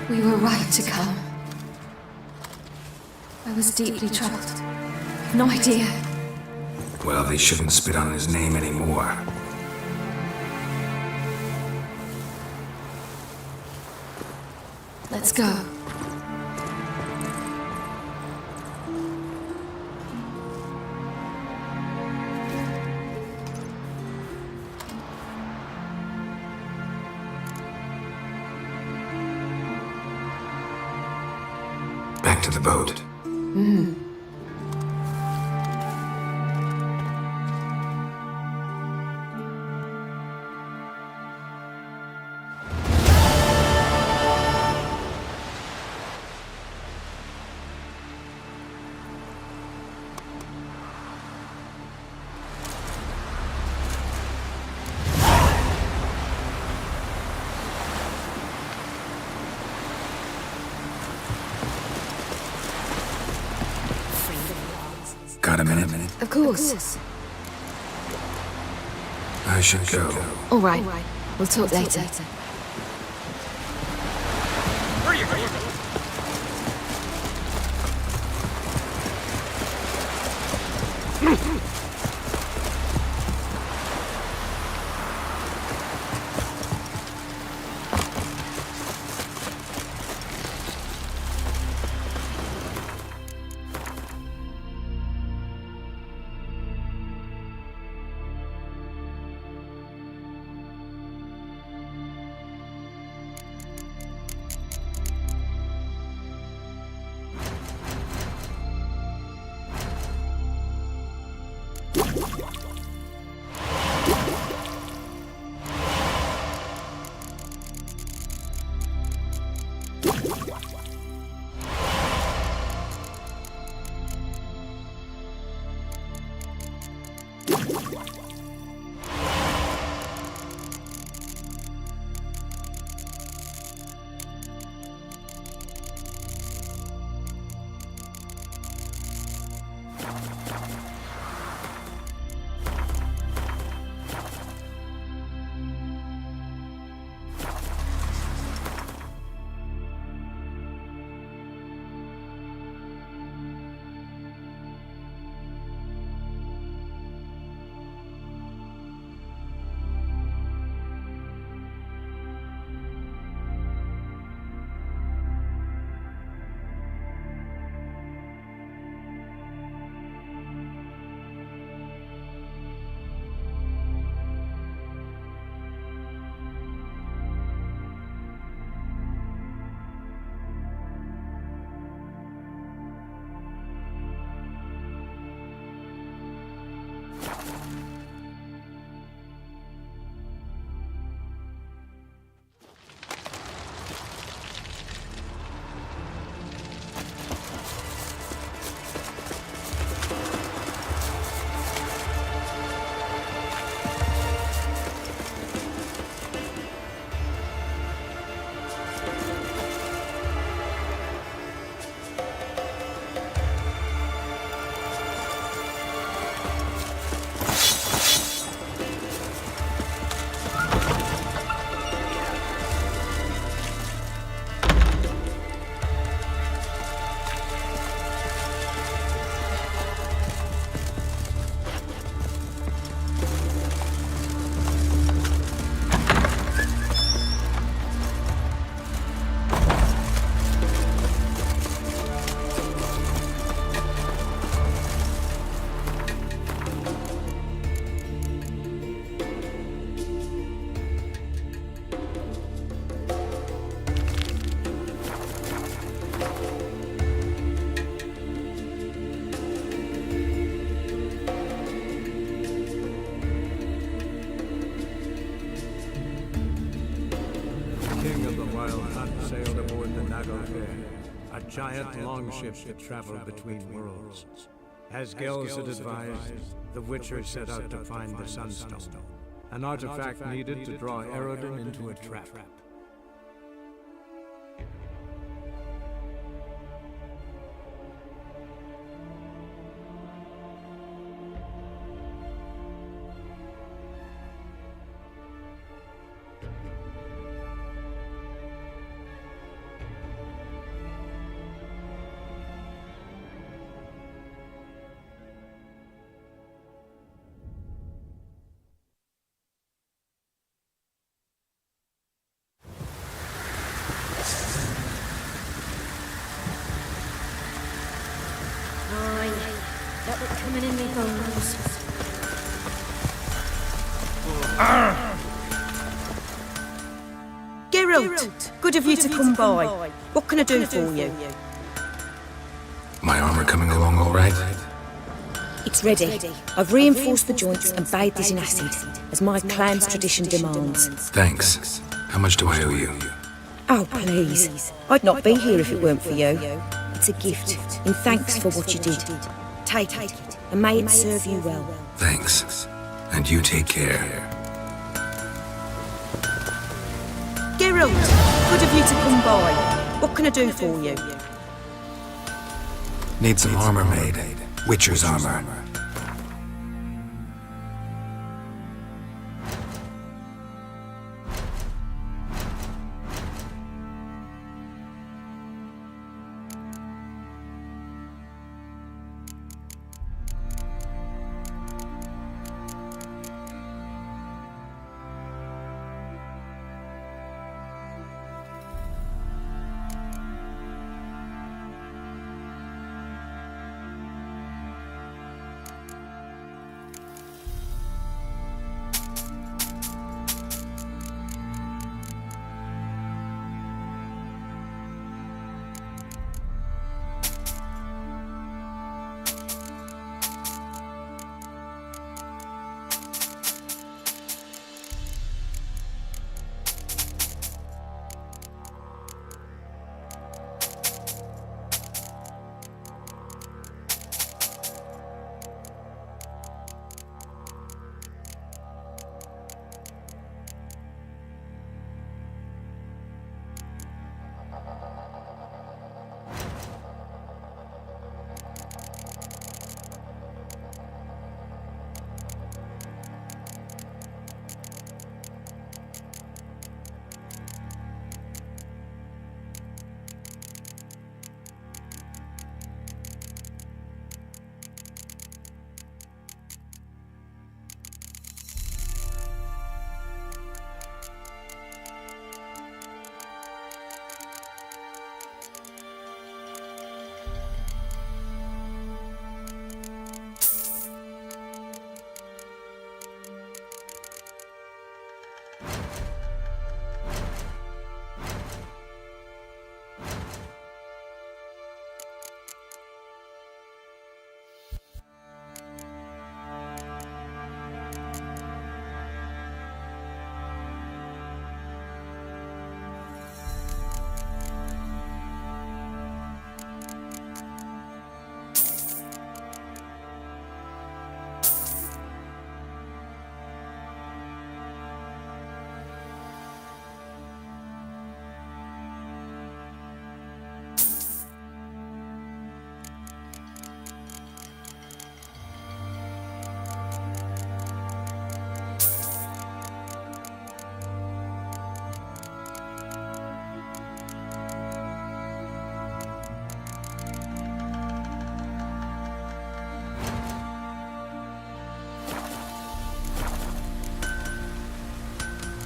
We were right to come. I was deeply troubled. No idea. Well, they shouldn't spit on his name anymore. Let's go. Back to the boat. Got a minute? Of course. I should go. All right. We'll talk later. Where are you going? of the Wild Hunt sailed aboard the Naglfar, a giant longship that traveled between worlds. As Gels had advised, the Witcher set out to find the Sunstone, an artifact needed to draw Eiyuden into a trap. That was coming in me bones. Geralt, good of you to come by. What can I do for you? My armor coming along all right? It's ready. I've reinforced the joints and bathed it in acid, as my clan's tradition demands. Thanks. How much do I owe you? Oh, please. I'd not be here if it weren't for you. It's a gift, in thanks for what you did. Take it, and may it serve you well. Thanks. And you take care. Geralt, good of you to come by. What can I do for you? Need some armor made. Witcher's armor.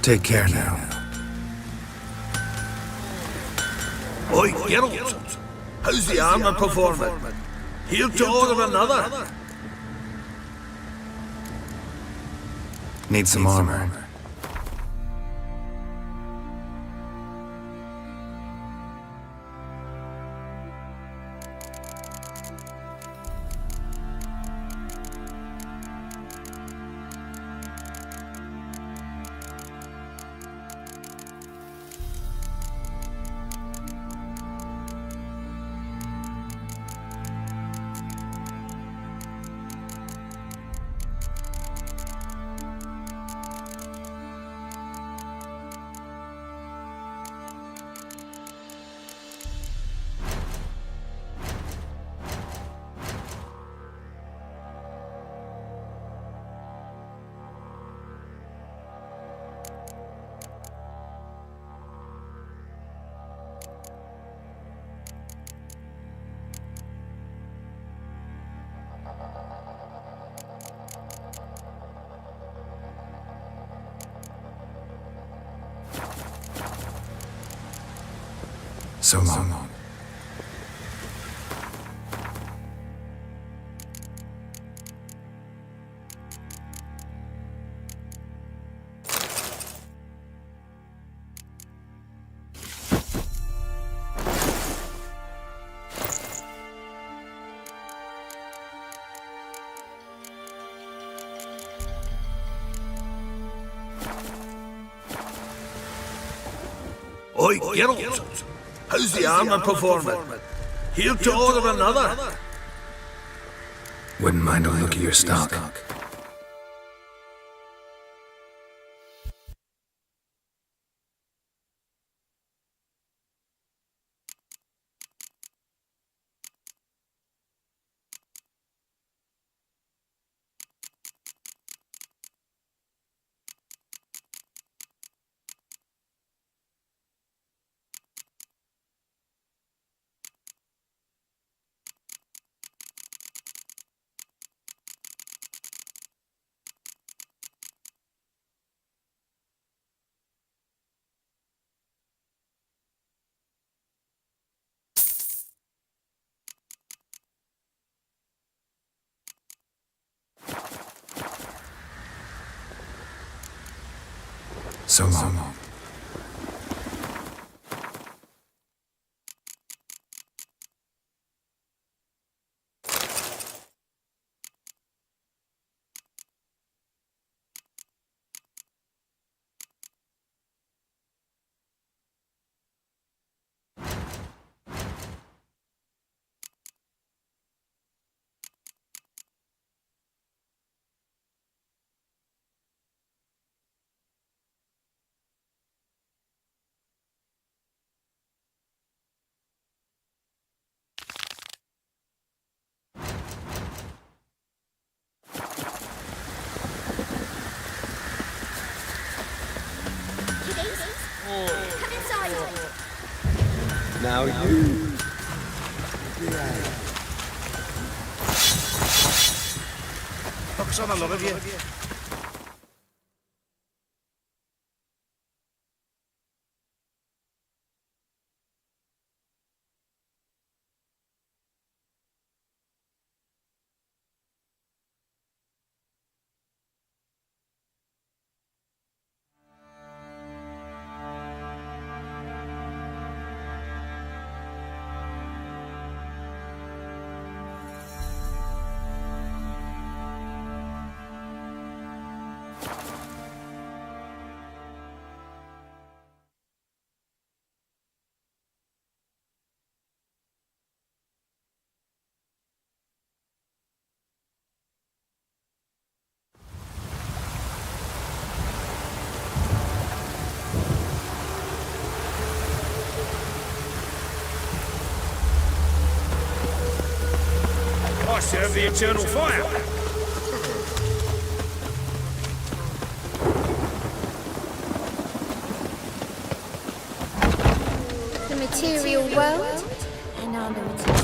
Take care now. Oi, Geralt! How's the armor performing? Here to order another? Need some armor. So long. Oi, Geralt! How's the armor performing? Here to order another? Wouldn't mind a look at your stock. So long. Come inside. Now you. Focus on a lot of you. I serve the eternal fire. The material world and our limited.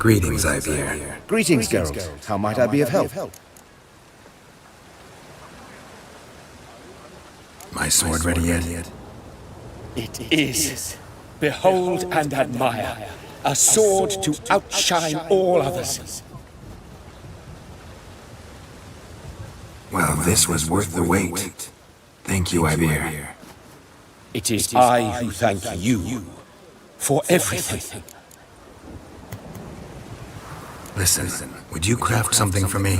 Greetings, Ibeer. Greetings, Geralt. How might I be of help? My sword ready yet? It is. Behold and admire. A sword to outshine all others. Well, this was worth the wait. Thank you, Ibeer. It is I who thank you for everything. Listen, would you craft something for me?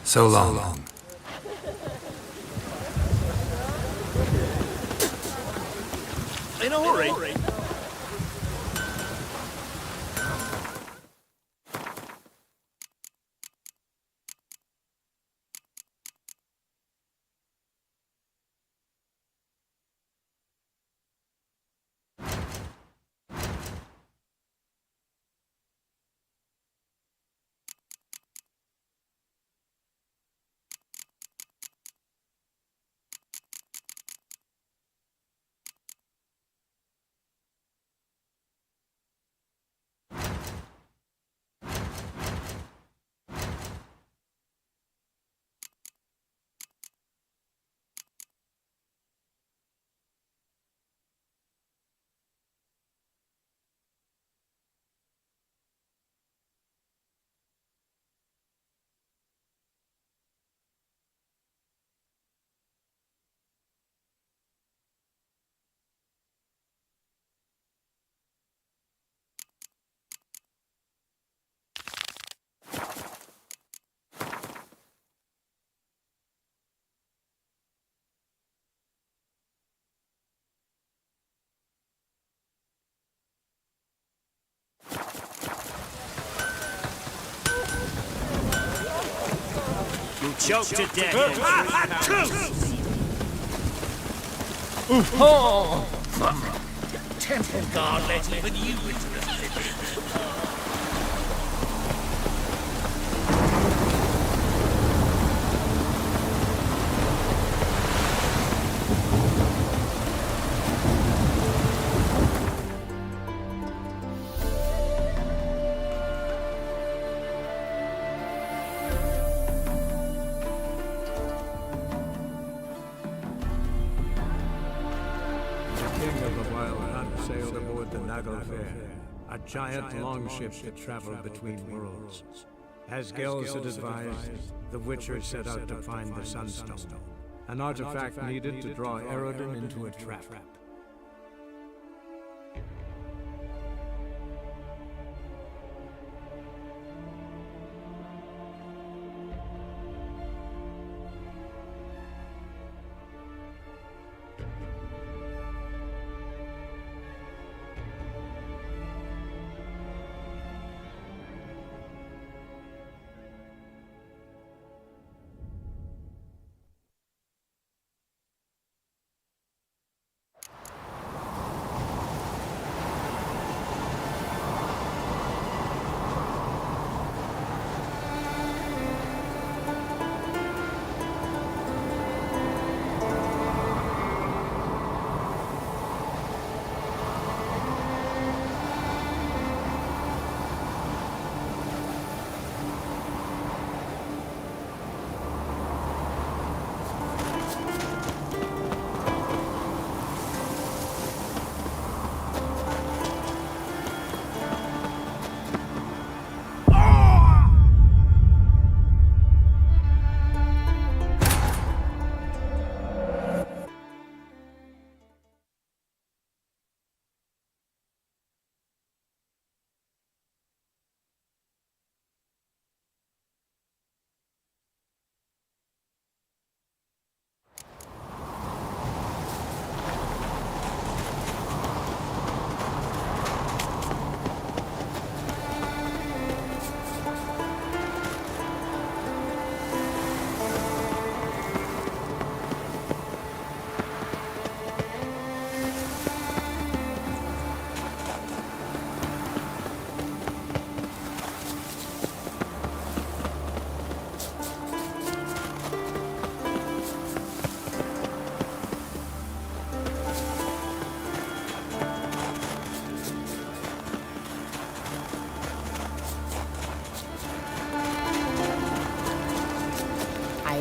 So long. In a hurry. Choked to death. Temple guard let even you into the city. A giant longship that traveled between worlds. As Gels had advised, the Witcher set out to find the Sunstone, an artifact needed to draw Eiyuden into a trap.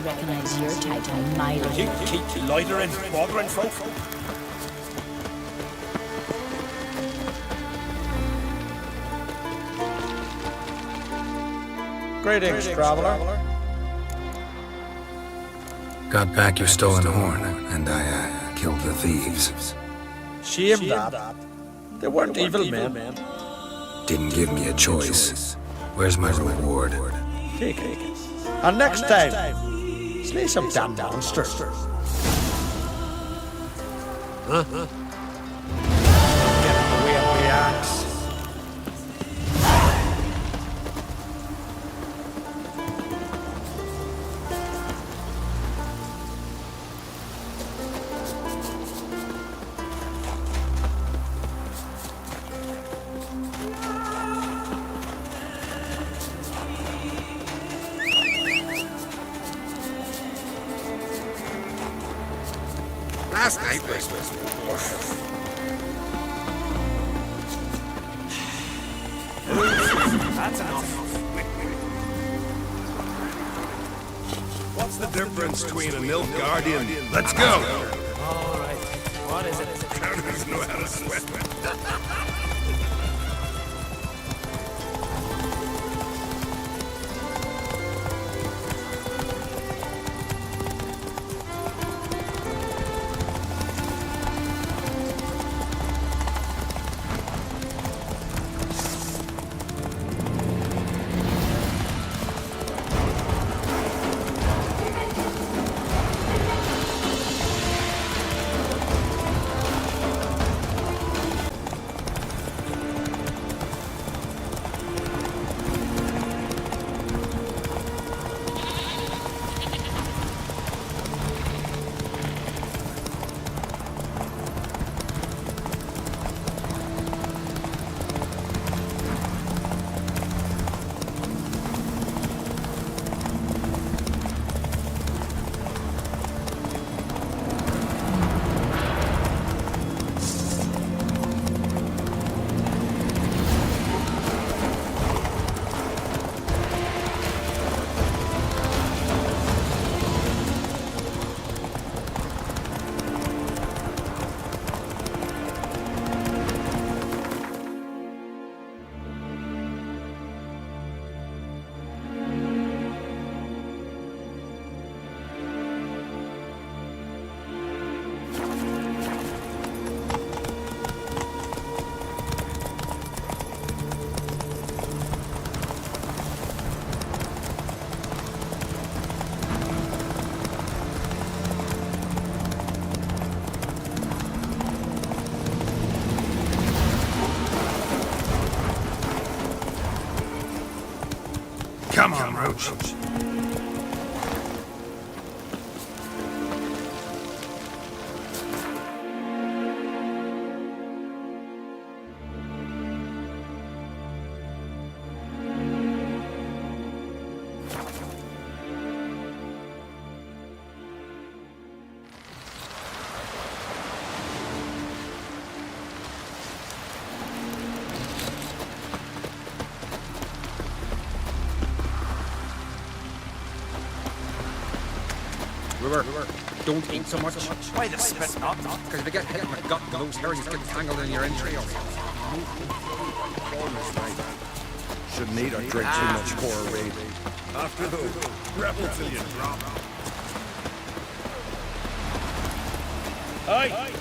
recognize your title, my lord. Keep loitering, bothering folk. Greetings, traveler. Got back your stolen horn, and I killed the thieves. Shame that. They weren't evil men. Didn't give me a choice. Where's my reward? Take it. And next time, slay some damn monsters. Huh? Get away with the axe. Last night was That's enough. What's the difference between a Nilfgaardian? Let's go! All right. What is it? Counters know how to sweat. Come on, Roach. River, don't eat so much. Why the spit not? Because if you get hit in the gut, those hairs get tangled in your entrails. Shouldn't eat or drink too much horror raid. After the rebel till you drop. Aye.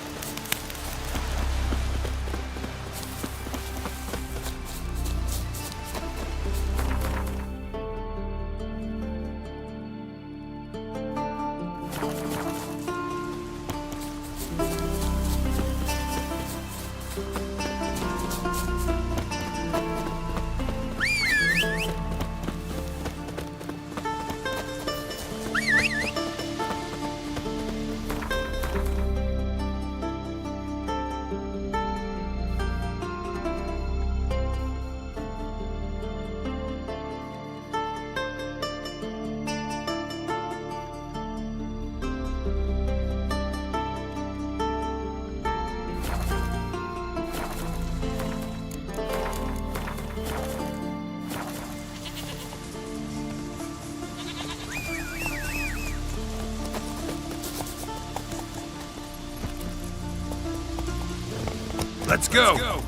Let's go!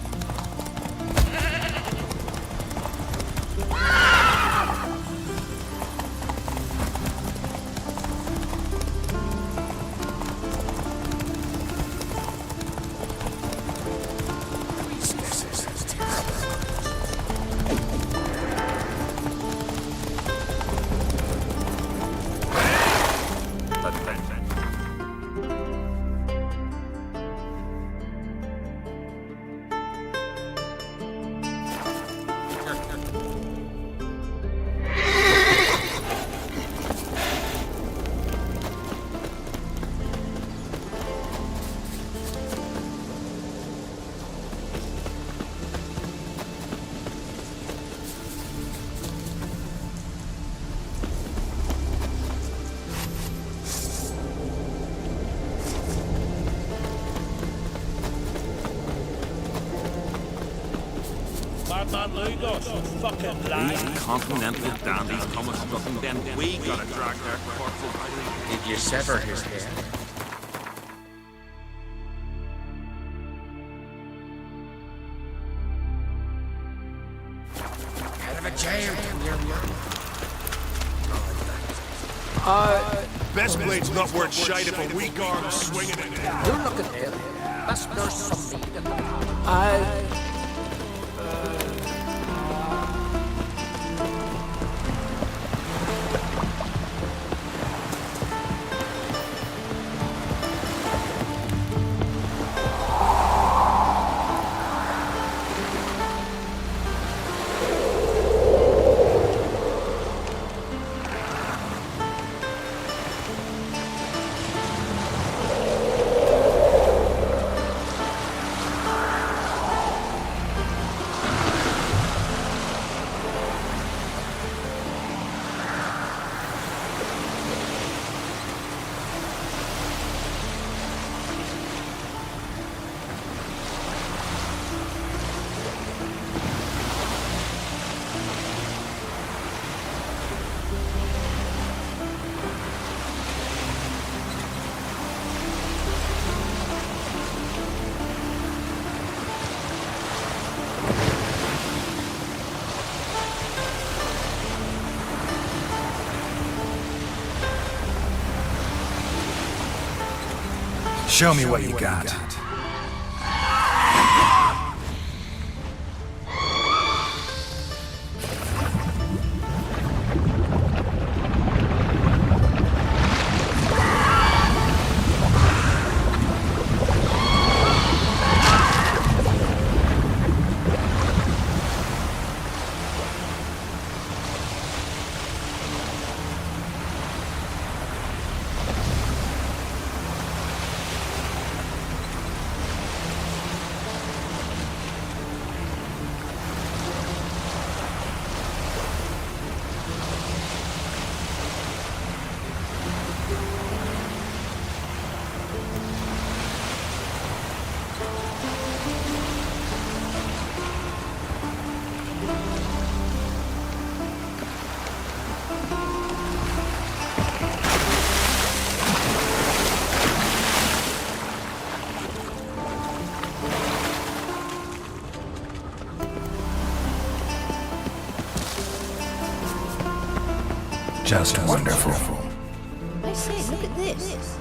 These continental dandies come and stuff, and then we gotta drag their corpses out. Did you sever his head? Out of a jail, Best blade's not worth shite if a weak arm's swinging it. You look at him. Must know something. Show me what you got. Just wonderful. I say, look at this.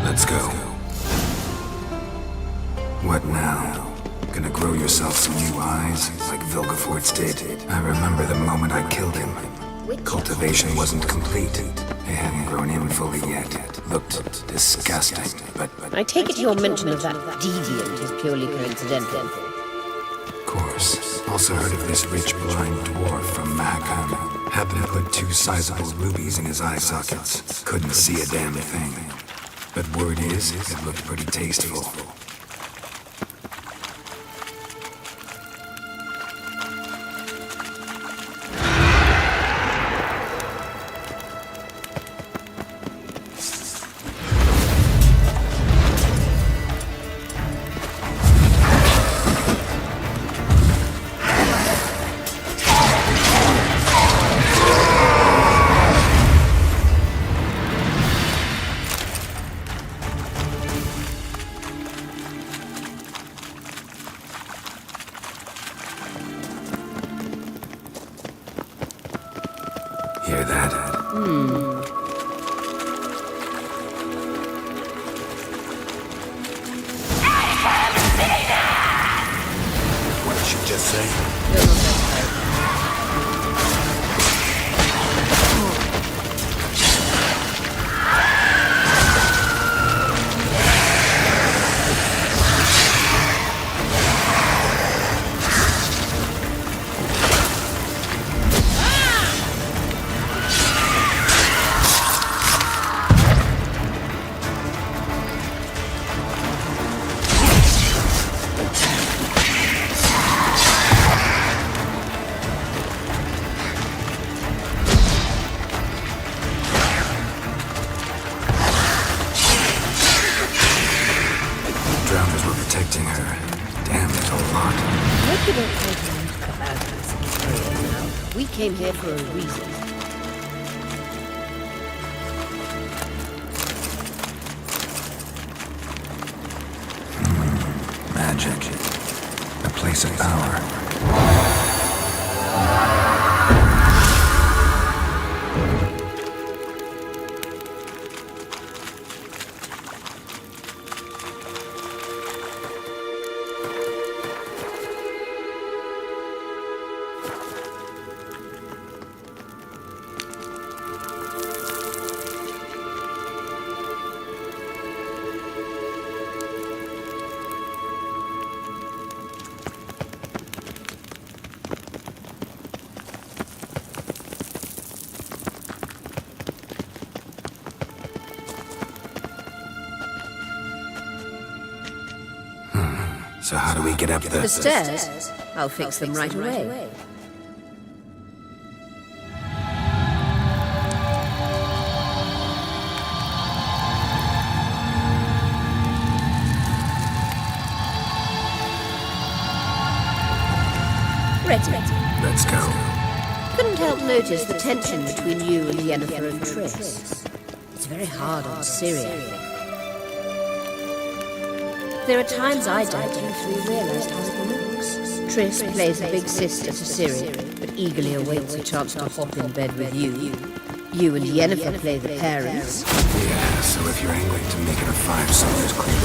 Let's go. What now? Gonna grow yourself some new eyes, like Vilgefortz did? I remember the moment I killed him. Cultivation wasn't complete. It hadn't grown in fully yet. Looked disgusting, but... I take it your mention of that deviant is purely coincidental. Of course. Also heard of this rich blind dwarf from Mahakam. Had them put 2 sizable rubies in his eye sockets. Couldn't see a damn thing. But word is, it looked pretty tasteful. just say? We came here for a reason. Magic. A place of power. So how do we get up The stairs? I'll fix them right away. Ready. Let's go. Couldn't help notice the tension between you and Yennefer and Triss. It's very hard on Syria. There are times I doubt if we realised how it looks. Triss plays a big sister to Ciri, but eagerly awaits a chance to hop in bed with you. You and Yennefer play the parents. Yeah, so if you're angling to make it a 5 soldiers clear.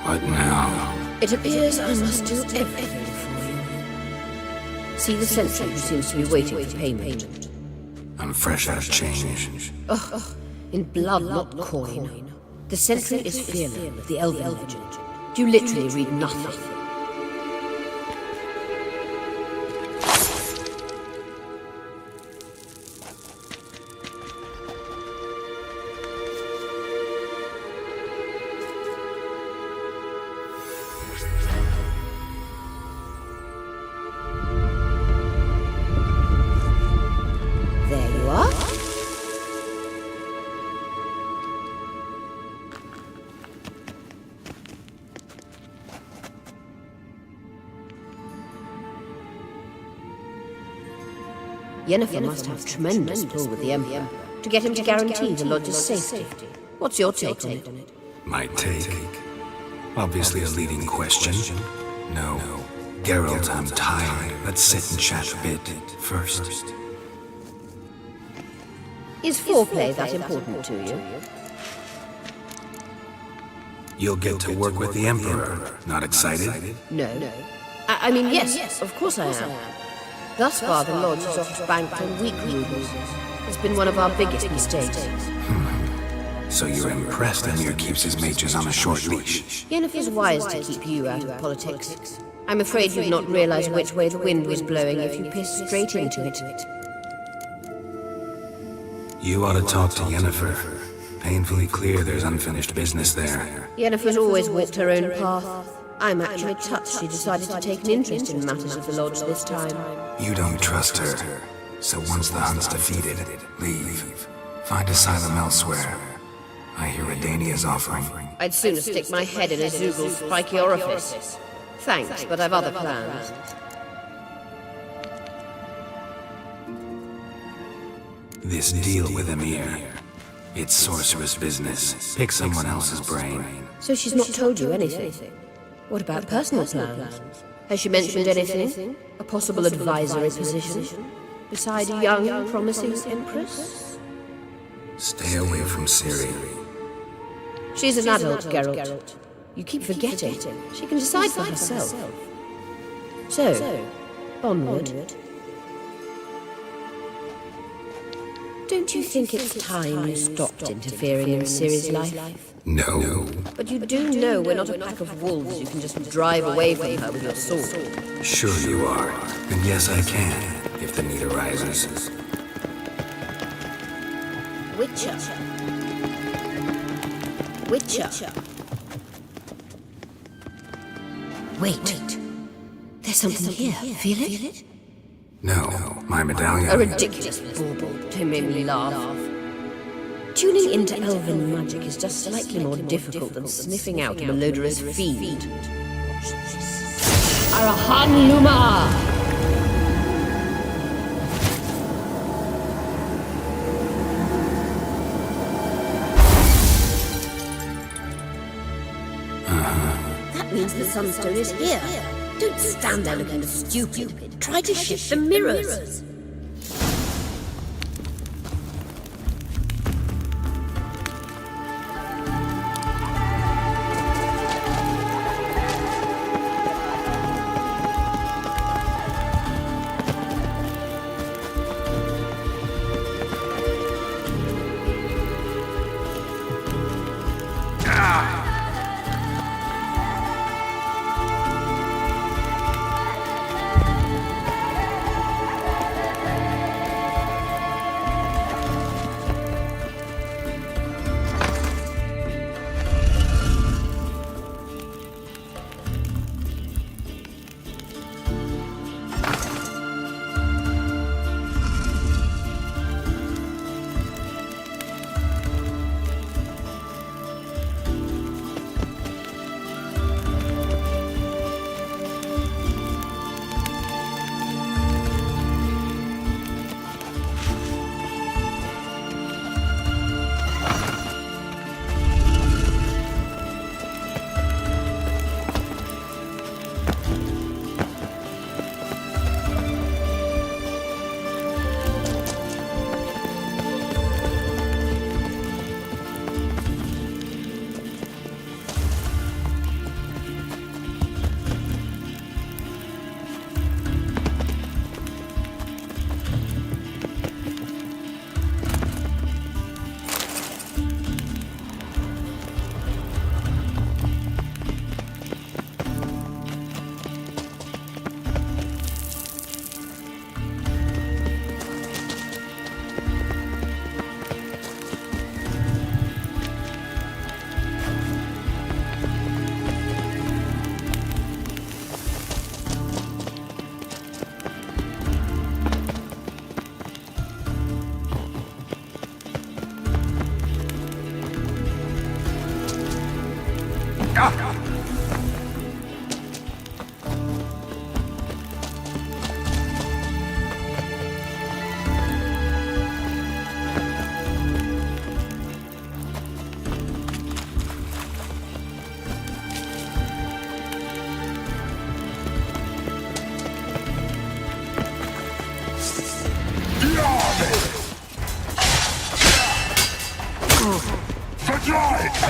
What now? It appears I must do everything for you. See the sentry who seems to be waiting for payment. I'm fresh out of change. Oh, in blood, not coin. The sentry is Fearlord, the elven legend. You literally read nothing. Yennefer must have tremendous pull with the Emperor to get him to guarantee the Lodge's safety. What's your take on it? My take? Obviously a leading question. No. Geralt, I'm tired. Let's sit and chat a bit first. Is foreplay that important to you? You'll get to work with the Emperor. Not excited? No. I mean, yes, of course I am. Thus far, the Lodge has offered banked on weak rubles. It's been one of our biggest mistakes. So you're impressed Emir keeps his mages on a short leash? Yennefer's wise to keep you out of politics. I'm afraid you'd not realize which way the wind was blowing if you pissed straight into it. You ought to talk to Yennefer. Painfully clear there's unfinished business there. Yennefer's always walked her own path. I'm actually touched she decided to take an interest in matters of the Lodge this time. You don't trust her, so once the hunt's defeated, leave. Find asylum elsewhere. I hear Redania's offering. I'd sooner stick my head in a Zoogal's spiky orifice. Thanks, but I've other plans. This deal with Emir. It's sorcerer's business. Pick someone else's brain. So she's not told you anything? What about personal plans? Has she mentioned anything? A possible advisory position? Beside a young, promising empress? Stay away from Ciri. She's an adult, Geralt. You keep forgetting. She can decide for herself. So, onward. Don't you think it's time you stopped interfering in Ciri's life? No. But you do know we're not a pack of wolves you can just drive away from her with your sword. Sure you are. And yes, I can, if the need arises. Witcher. Wait. There's something here. Feel it? No, my medallion. A ridiculous bauble. Don't make me laugh. Tuning into elven magic is just slightly more difficult than sniffing out a malodorous fiend. Arahan Luma! That means the Sunstone is here. Don't stand there looking stupid. Try to shift the mirrors.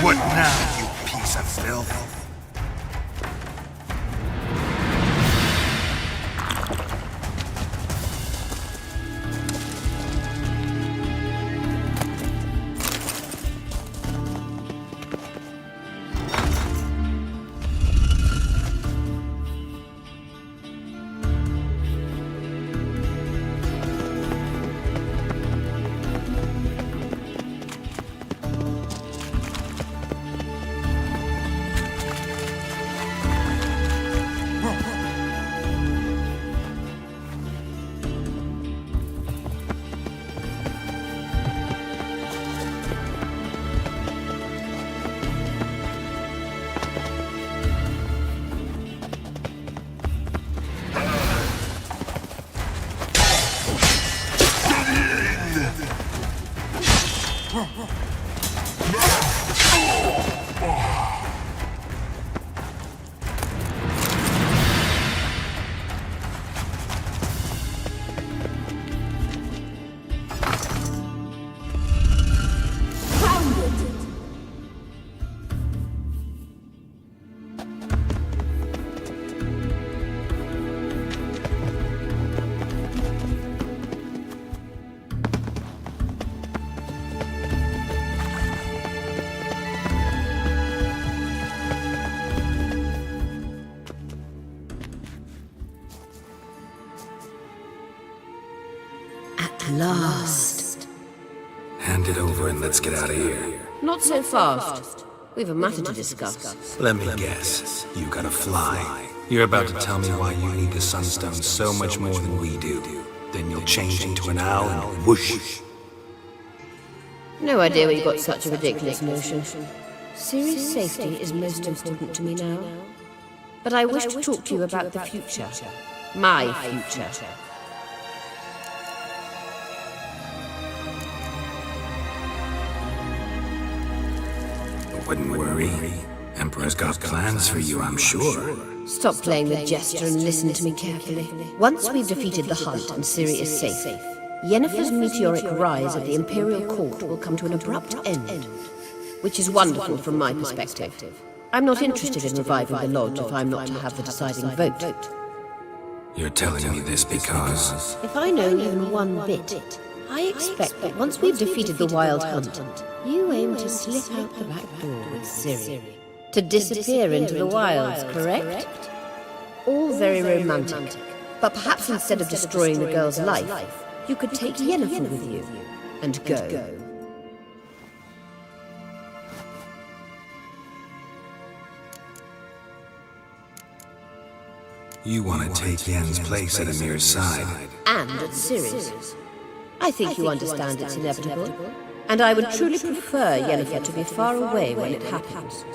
What now, you piece of filth? last. Hand it over and let's get out of here. Not so fast. We've a matter to discuss. Let me guess. You gotta fly. You're about to tell me why you need the Sunstone so much more than we do. Then you'll change into an owl and whoosh. No idea where you got such a ridiculous notion. Ciri's safety is most important to me now. But I wish to talk to you about the future. My future. Wouldn't worry. Emperor's got plans for you, I'm sure. Stop playing the jester and listen to me carefully. Once we've defeated the hunt and Ciri is safe, Yennefer's meteoric rise at the Imperial Court will come to an abrupt end. Which is wonderful from my perspective. I'm not interested in reviving the Lodge if I'm not to have the deciding vote. You're telling me this because... If I know even one bit, I expect that once we've defeated the Wild Hunt, you aim to slip out the back door with Ciri. To disappear into the wilds, correct? All very romantic. But perhaps instead of destroying the girl's life, you could take Yennefer with you and go. You want to take Yen's place at Amir's side. And at Ciri's. I think you understand it's inevitable. And I would truly prefer Yennefer to be far away when it happens.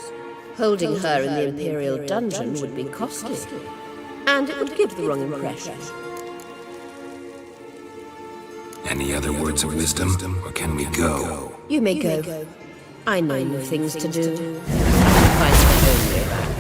Holding her in the Imperial dungeon would be costly. And it would give the wrong impression. Any other words of wisdom, or can we go? You may go. I know more things to do. Find my own way back.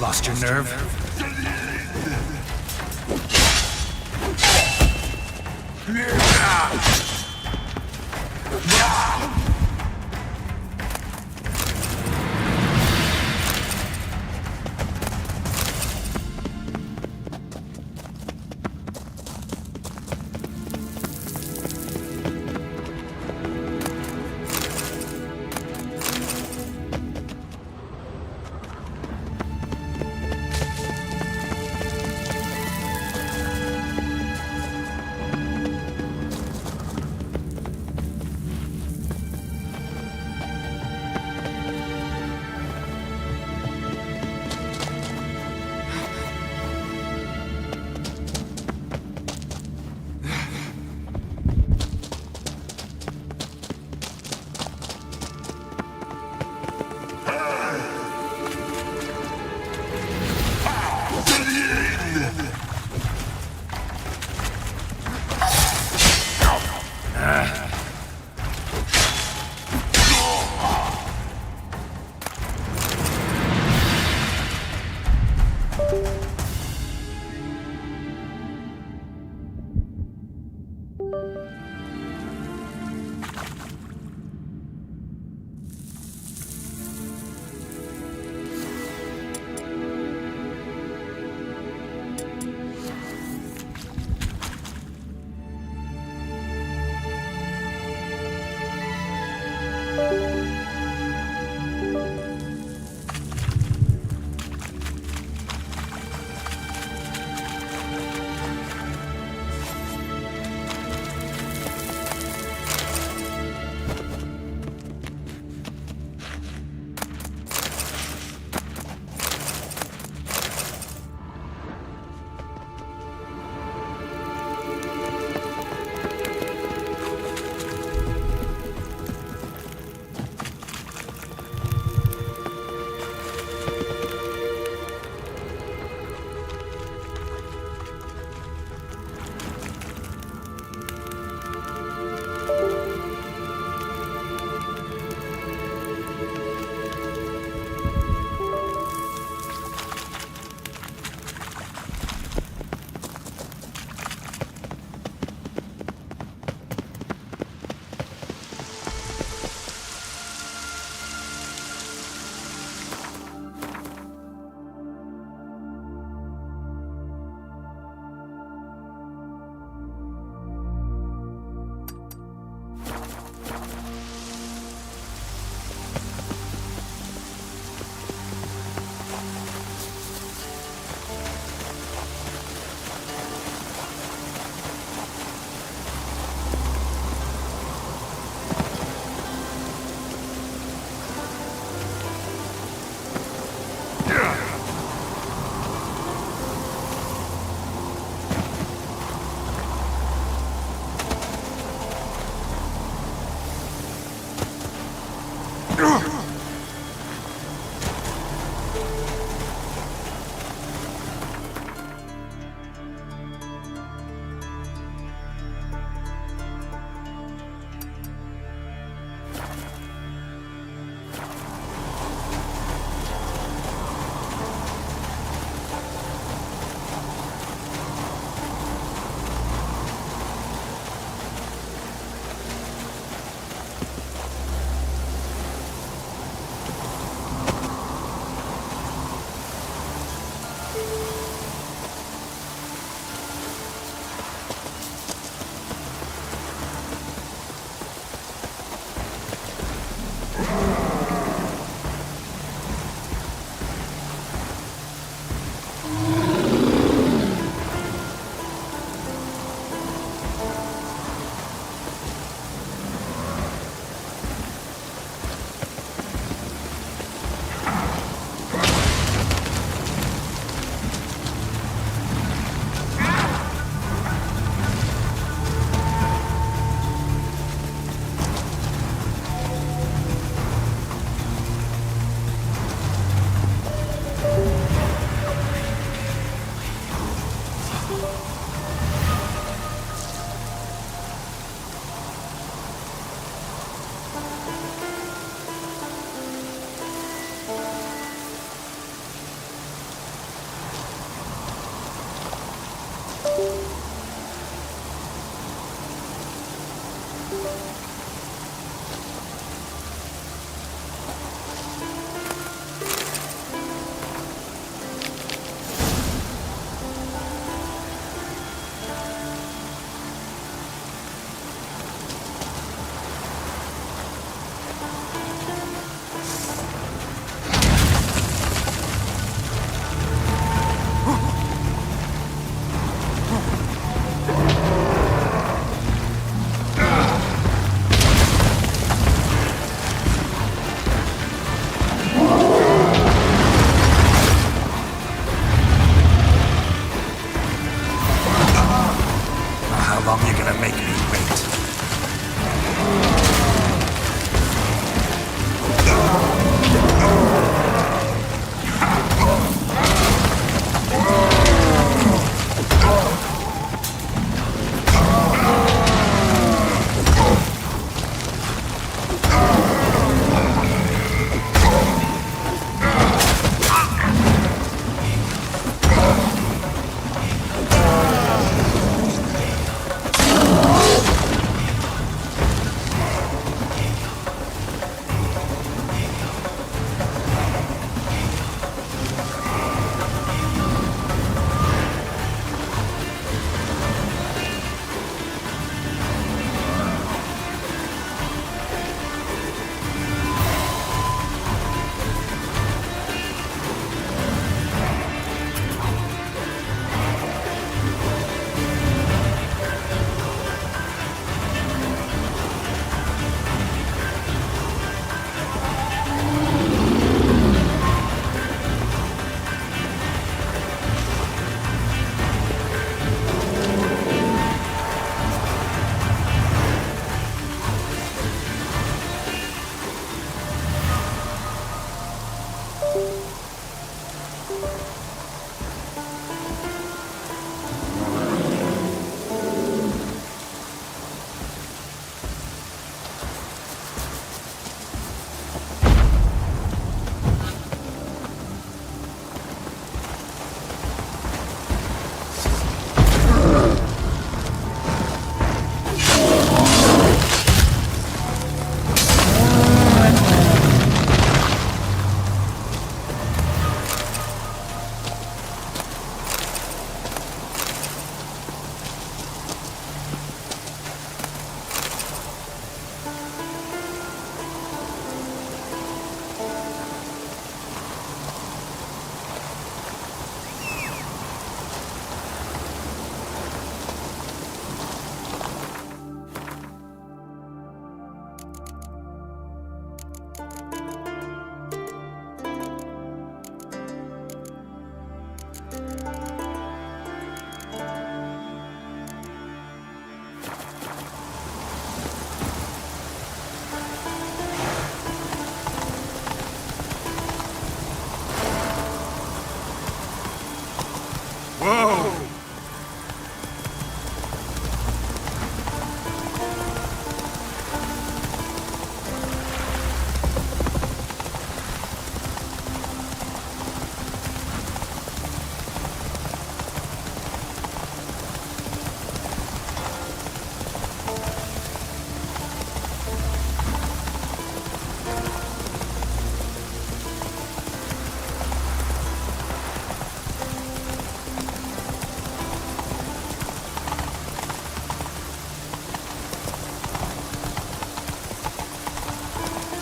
Lost your nerve?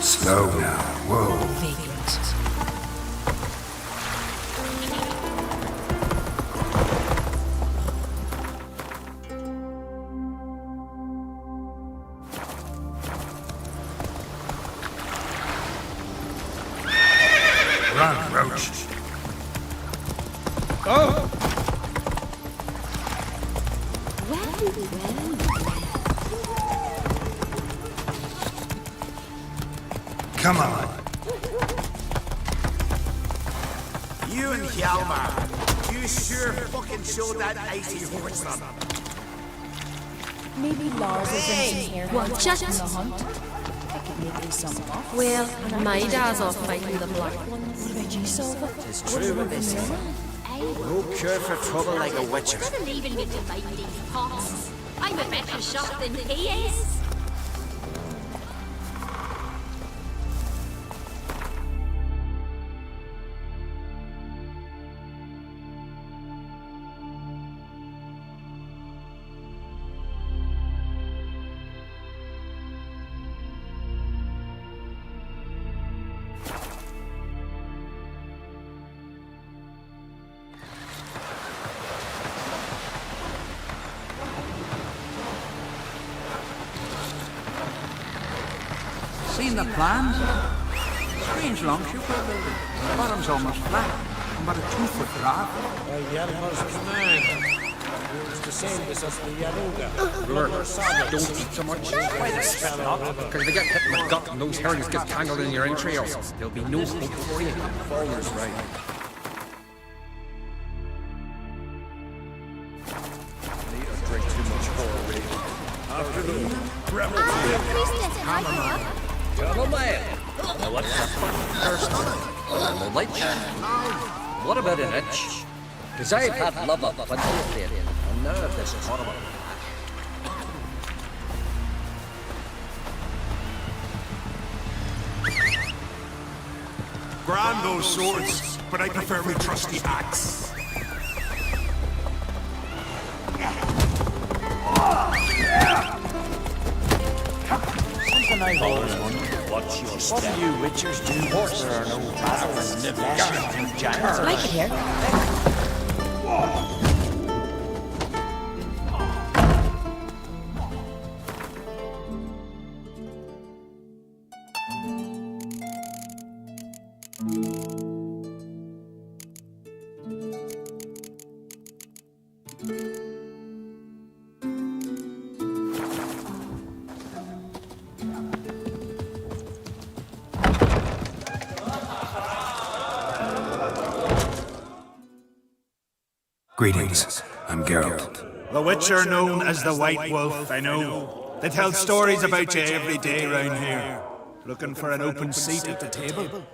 Slow now. Whoa. Run, Roach. Oh! Come on. You and Hjalmar, you sure fucking showed that icy horse up. Maybe Lars is in here. What, just? On the hunt? I could make you some off. Well, my dad's off fighting the black ones. What about you, Silva? It's true what they say. No cure for trouble like a witcher. Instead of leaving me to mind these pots, I'm a better shot than he is. Seen the plans? Strange longship we're building. The bottom's almost flat, and about a 2-foot drop. It's the same as us the Yaruga. Lord, don't eat so much. Why the spell not? Because they get hit in the gut and those herrings get tangled in your entrails. There'll be no hope for you. Faller's right. Drink too much already. Afternoon. Double man. Now what's the first time? The lich? What about an itch? Because I've had love up plenty of it, and now this is horrible. Grand those swords, but I prefer my trusty axe. Something I've always wondered. What's your step? What do you witchers do? Horse, there are no battles and flashing giants. I like it here. Greetings. I'm Geralt. The Witcher known as the White Wolf, I know. They tell stories about you every day round here. Looking for an open seat at the table?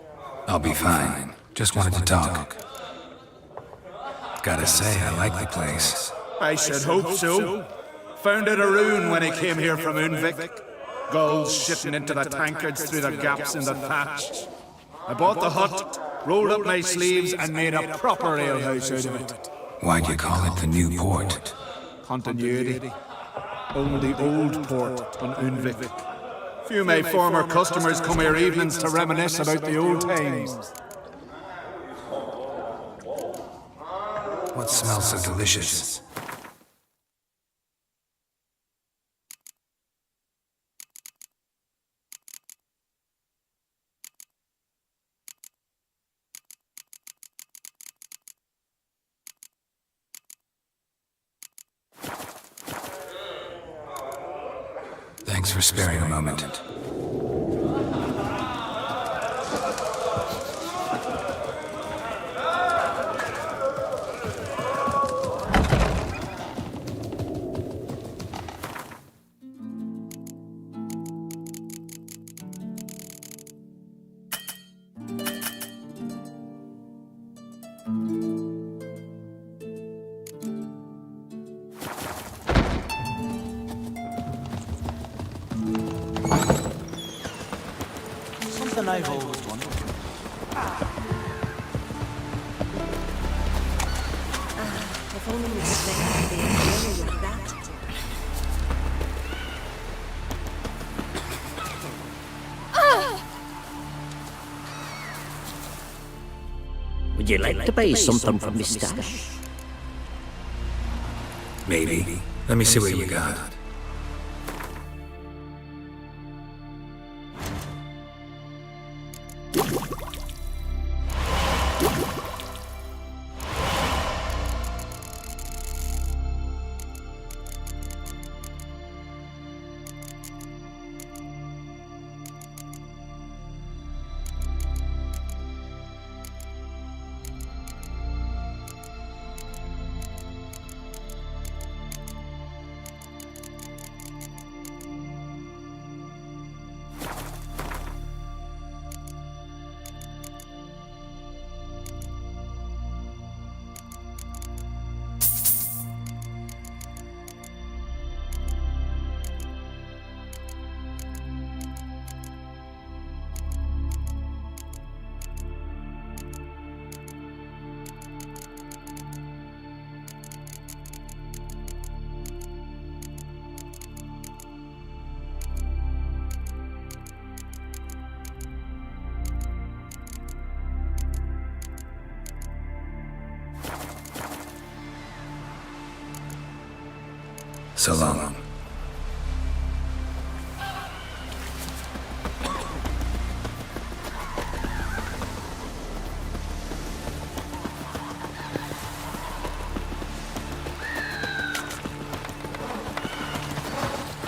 I'll be fine. Just wanted to talk. Gotta say, I like the place. I should hope so. Found it a ruin when he came here from Unvik. Gulls shitting into the tankards through the gaps in the thatch. I bought the hut, rolled up my sleeves, and made a proper alehouse out of it. Why'd you call it the New Port? Continuity. Own the old port on Unvik. Few of my former customers come here evenings to reminisce about the old times. What smells so delicious? Thanks for sparing a moment. Something I've always wondered. If only we had the area with that. Would you like to buy something from the stash? Maybe. Let me see what you got. So long.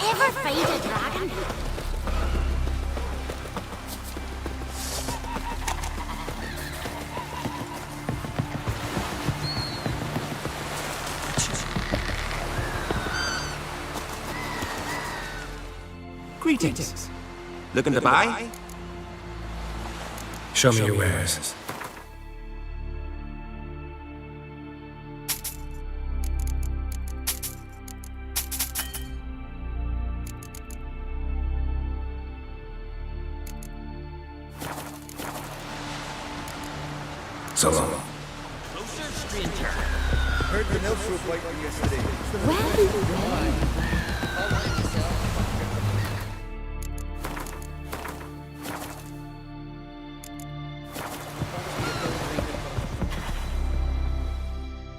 Ever fight a dragon? Greetings. Looking to buy? Show me your wares. So long. Closer, stranger. Heard the milk fruit white one yesterday.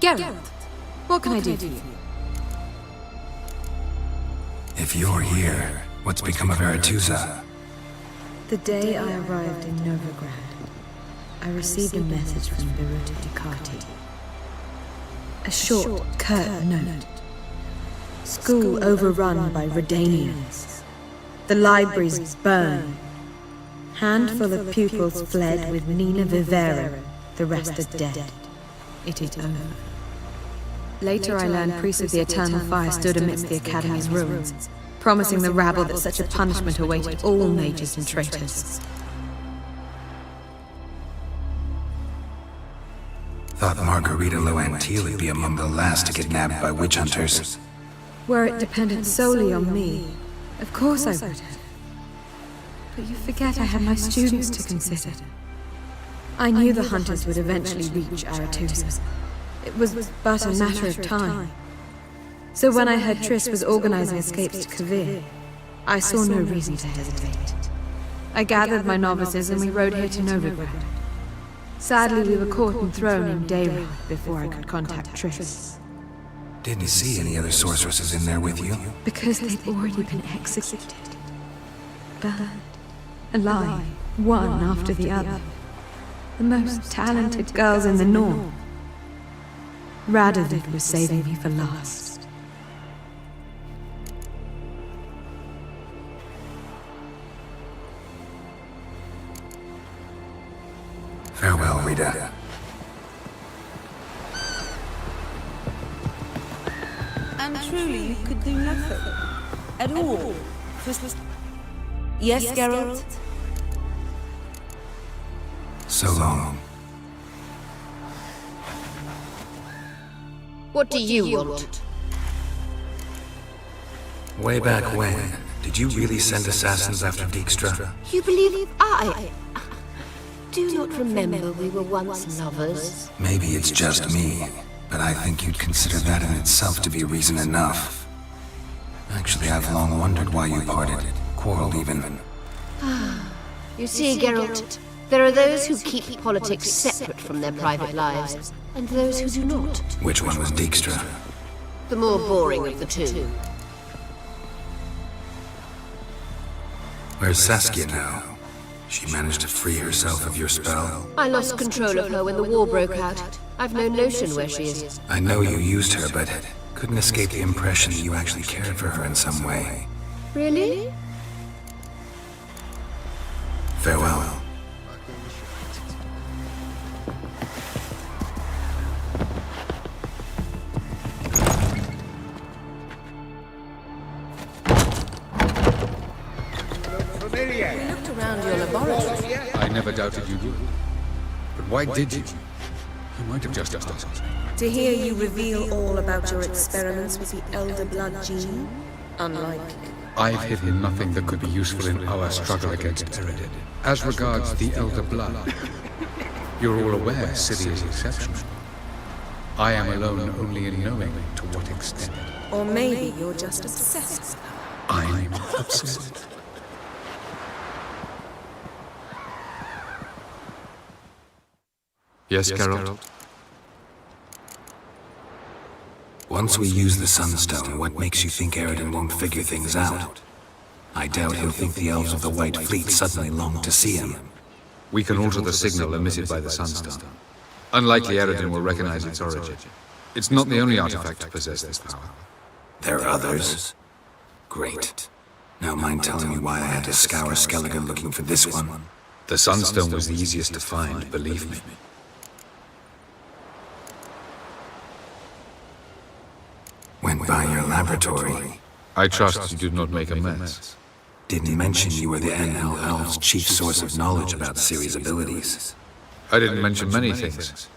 Geralt, what can I do for you? If you're here, what's become of Aretusa? The day I arrived in Novigrad, I received a message from Biruta Ducati. A short, curt note. School overrun by Redanians. The libraries burned. Handful of pupils fled with Nina Vivera. The rest are dead. It is over. Later I learned priests of the Eternal Fire stood amidst the Academy's ruins, promising the rabble that such a punishment awaited all mages and traitors. Thought Margarita Loantil would be among the last to get nabbed by witch hunters. Were it dependent solely on me, of course I would have. But you forget I had my students to consider. I knew the hunters would eventually reach Aretusa. It was but a matter of time. So when I heard Triss was organizing escapes to Kavir, I saw no reason to hesitate. I gathered my novices and we rode here to Novigrad. Sadly, we were caught and thrown in Daybreak before I could contact Triss. Didn't see any other sorceresses in there with you? Because they'd already been executed. Burned. Alive. One after the other. The most talented girls in the North. Radovid was saving me for last. Farewell, Rita. And truly, you could do nothing. At all. Yes, Geralt? So long. What do you want? Way back when, did you really send assassins after Dijkstra? You believe I do not remember we were once lovers? Maybe it's just me, but I think you'd consider that in itself to be reason enough. Actually, I've long wondered why you parted, quarreled even. You see, Geralt, there are those who keep politics separate from their private lives, and those who do not. Which one was Dijkstra? The more boring of the two. Where's Saskia now? She managed to free herself of your spell? I lost control of her when the war broke out. I've no notion where she is. I know you used her, but couldn't escape the impression that you actually cared for her in some way. Really? Farewell. We looked around your laboratory. I never doubted you would. But why did you? You might have just asked. To hear you reveal all about your experiments with the Elder Blood gene? Unlikely. I've hidden nothing that could be useful in our struggle against Eiyuden. As regards the Elder Blood, you're all aware City is exceptional. I am alone only in knowing to what extent. Or maybe you're just obsessed. I'm obsessed. Yes, Geralt? Once we use the Sunstone, what makes you think Eiyuden won't figure things out? I doubt he'll think the elves of the White Fleet suddenly long to see him. We can alter the signal emitted by the Sunstone. Unlikely Eiyuden will recognize its origin. It's not the only artifact to possess this power. There are others? Great. Now mind telling me why I had to scour Skellige looking for this one? The Sunstone was the easiest to find, believe me. Went by your laboratory. I trust you did not make a mess. Didn't mention you were the NL Elves' chief source of knowledge about Ciri's abilities. I didn't mention many things.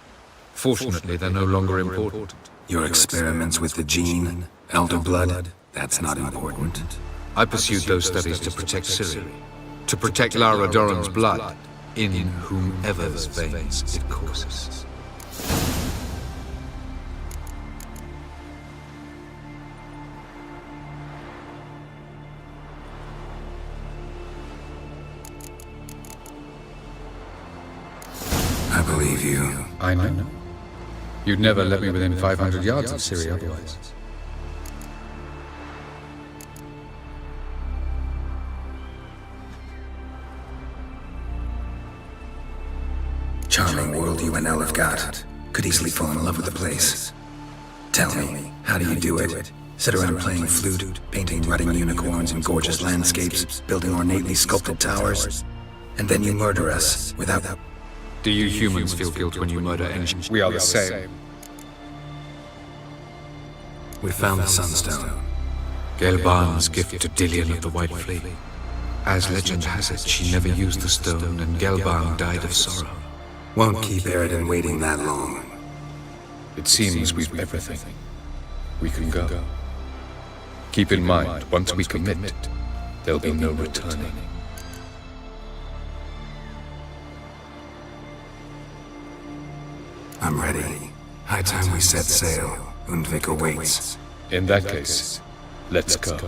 Fortunately, they're no longer important. Your experiments with the gene, Elder Blood, that's not important. I pursued those studies to protect Ciri. To protect Lara Doran's blood, in whomever's veins it courses. I believe you. I know. You'd never let me within 500 yards of Ciri otherwise. Charming world you and El have got. Could easily fall in love with the place. Tell me, how do you do it? Sit around playing flute, painting rutting unicorns and gorgeous landscapes, building ornately sculpted towers, and then you murder us without... Do you humans feel guilt when you murder engines? We are the same. We found the Sunstone. Gelban's gift to Dillion of the White Fleet. As legend has it, she never used the stone, and Gelban died of sorrow. Won't keep Eiyuden waiting that long. It seems we've everything. We can go. Keep in mind, once we commit, there'll be no returning. I'm ready. High time we set sail. Undvik awaits. In that case, let's go.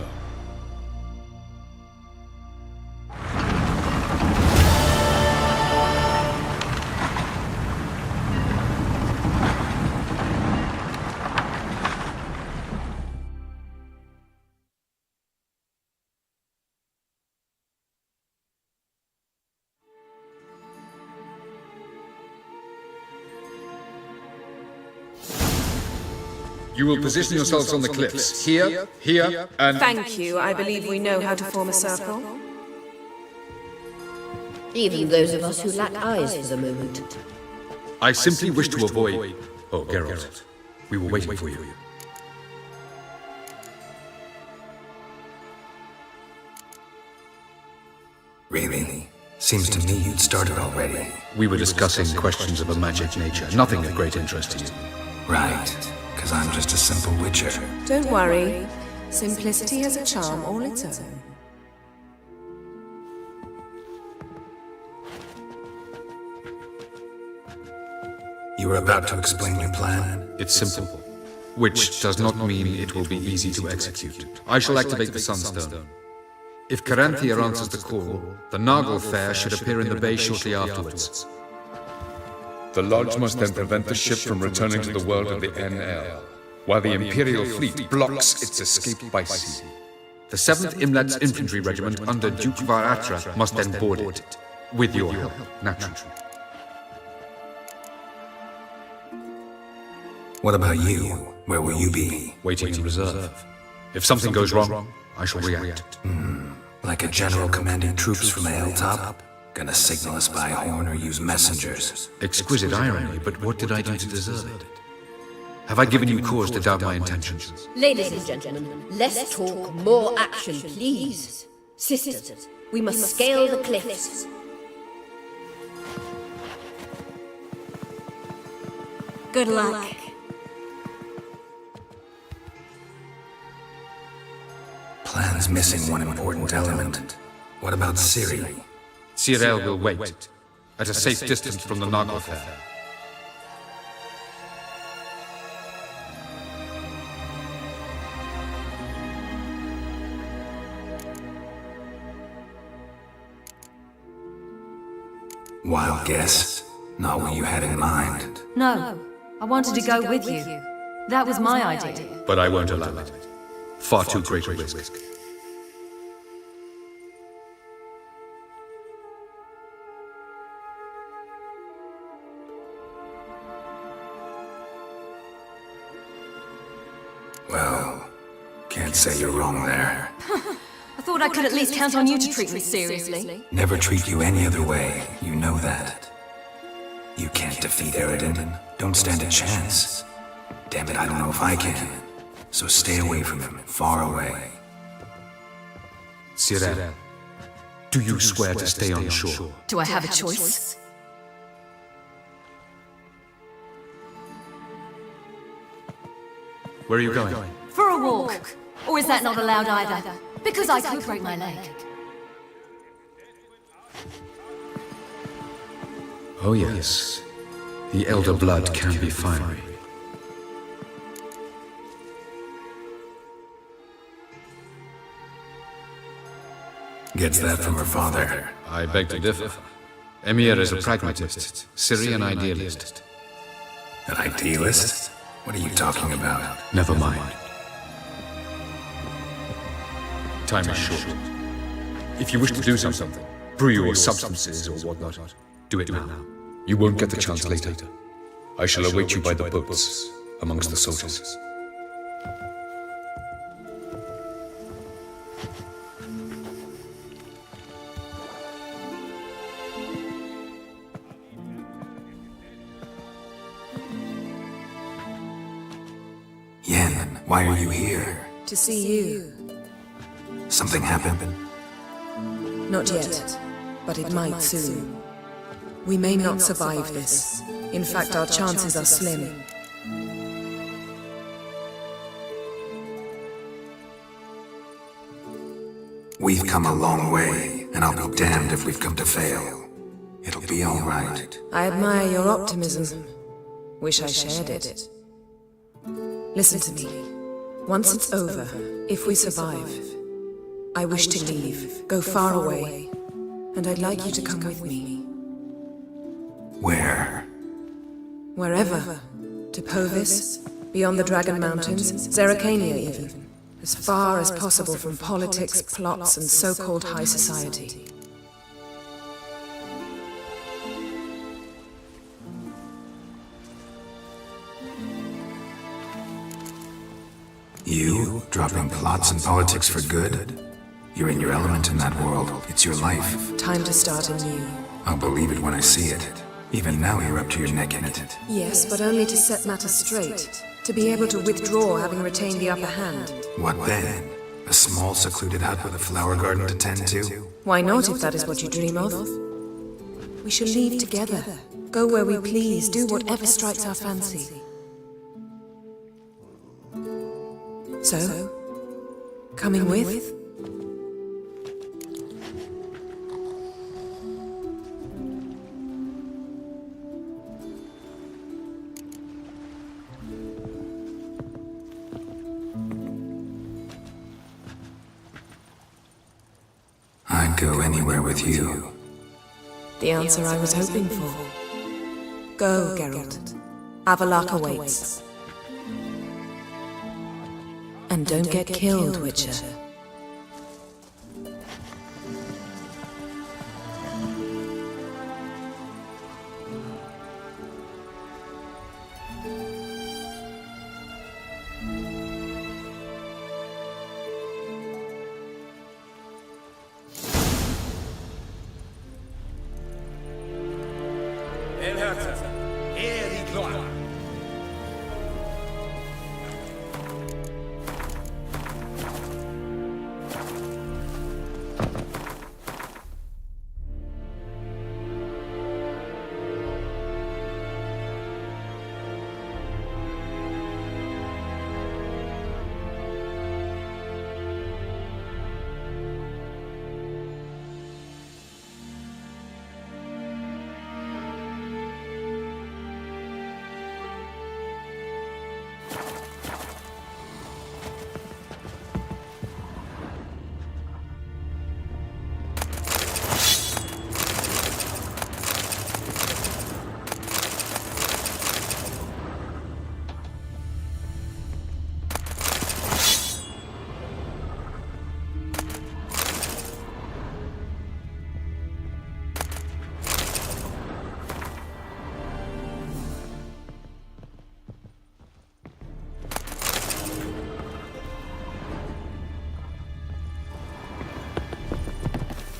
You will position yourselves on the cliffs. Here, here, and... Thank you. I believe we know how to form a circle. Even those of us who lack eyes for the moment. I simply wish to avoid... Oh, Geralt. We were waiting for you. Really? Seems to me you'd started already. We were discussing questions of a magic nature. Nothing of great interest to you. Right. Because I'm just a simple witcher. Don't worry. Simplicity has a charm all its own. You were about to explain your plan? It's simple. Which does not mean it will be easy to execute. I shall activate the Sunstone. If Caranthia answers the call, the Nagle Fair should appear in the bay shortly afterwards. The Lodge must then prevent the ship from returning to the world of the NL, while the Imperial fleet blocks its escape by sea. The 7th Imlet's Infantry Regiment under Duke Varatra must then board it. With your help, naturally. What about you? Where will you be? Waiting in reserve. If something goes wrong, I shall react. Like a general commanding troops from a hilltop? Gonna signal us by horn or use messengers? Exquisite irony, but what did I do to deserve it? Have I given you cause to doubt my intentions? Ladies and gentlemen, less talk, more action, please. Sisters, we must scale the cliffs. Good luck. Plan's missing one important element. What about Ciri? Cyril will wait, at a safe distance from the Nagle Fair. Wild guess. Not what you had in mind. No, I wanted to go with you. That was my idea. But I won't allow it. Far too great a risk. Well, can't say you're wrong there. I thought I could at least count on you to treat me seriously. Never treat you any other way, you know that. You can't defeat Eiyuden. Don't stand a chance. Damn it, I don't know if I can. So stay away from him, far away. Cyril, do you swear to stay on shore? Do I have a choice? Where are you going? For a walk. Or is that not allowed either? Because I could break my leg. Oh yes. The elder blood can be fiery. Gets that from her father. I beg to differ. Emir is a pragmatist, Ciri an idealist. An idealist? What are you talking about? Never mind. Time is short. If you wish to do something, brew your substances or whatnot, do it now. You won't get the chance later. I shall await you by the boats, amongst the soldiers. Yen, why are you here? To see you. Something happened? Not yet, but it might soon. We may not survive this. In fact, our chances are slim. We've come a long way, and I'll be damned if we've come to fail. It'll be all right. I admire your optimism. Wish I shared it. Listen to me. Once it's over, if we survive, I wish to leave, go far away, and I'd like you to come with me. Where? Wherever. To Povis, beyond the Dragon Mountains, Zeracania even. As far as possible from politics, plots, and so-called high society. You, dropping plots and politics for good? You're in your element in that world. It's your life. Time to start anew. I'll believe it when I see it. Even now you're up to your neck in it. Yes, but only to set matters straight. To be able to withdraw having retained the upper hand. What then? A small secluded hut with a flower garden to tend to? Why not, if that is what you dream of? We shall leave together. Go where we please, do whatever strikes our fancy. So, coming with? I'd go anywhere with you. The answer I was hoping for. Go, Geralt. Avalok awaits. And don't get killed, Witcher.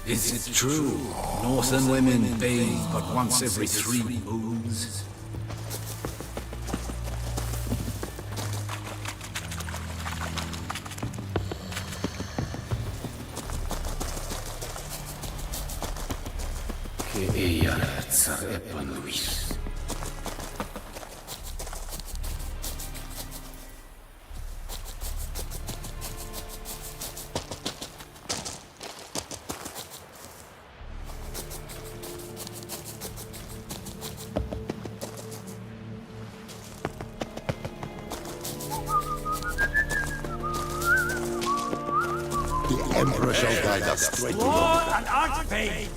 Is it true? Northern women bathe but once every 3 moons? Que ella tzar Luis. The Emperor shall guide us straight to Lord and Archfey!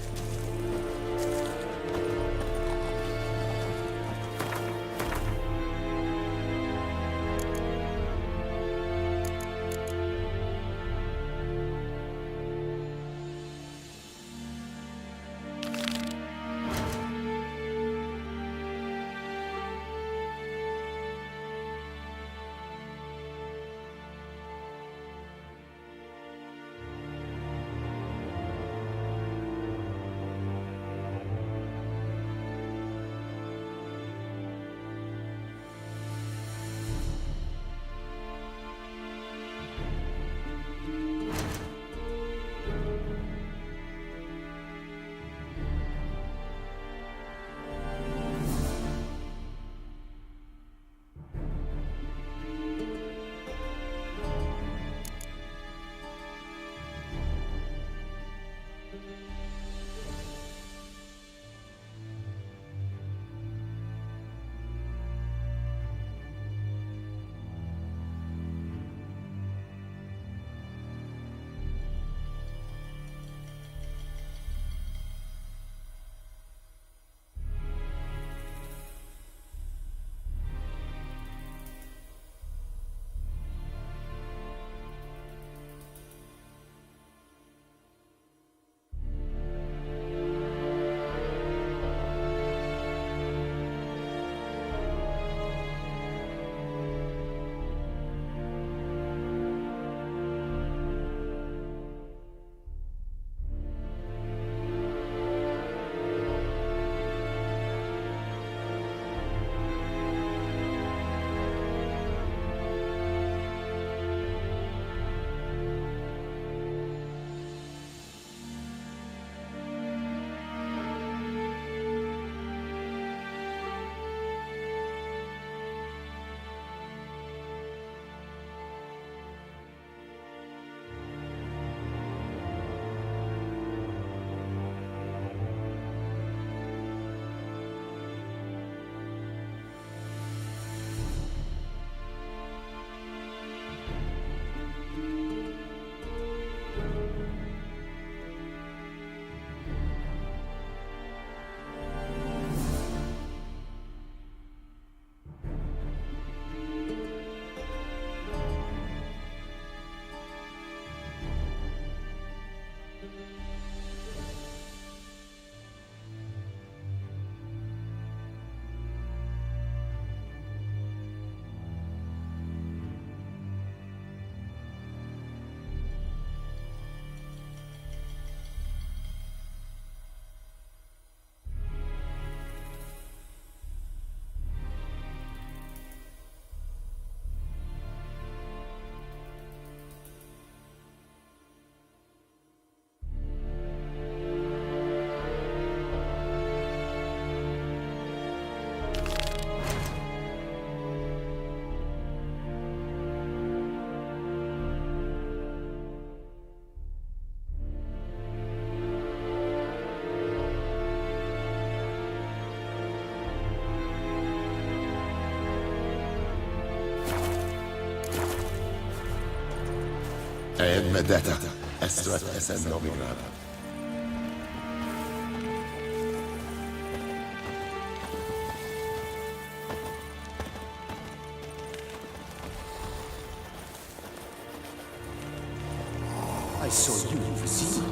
En med detta, SOS Novigrad. I saw you in the sea.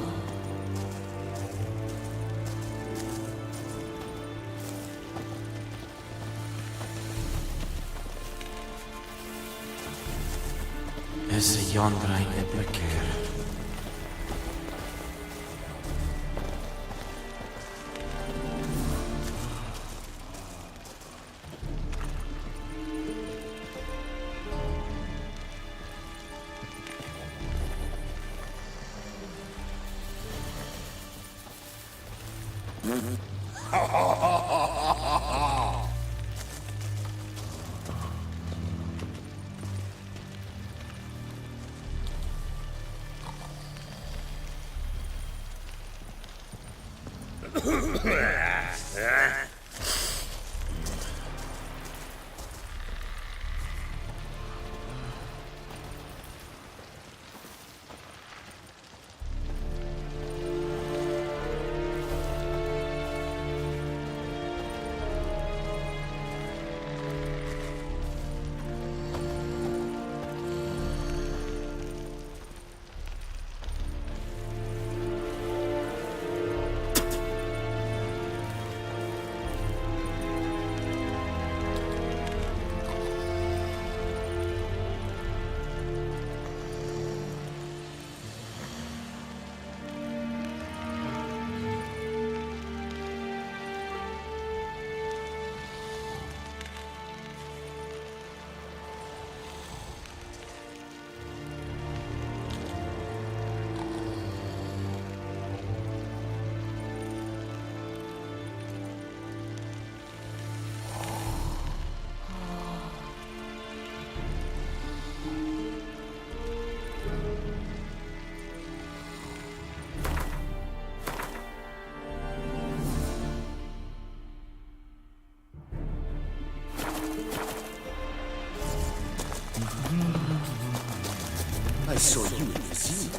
Esse Yondra in Epicer. I saw you in the sea.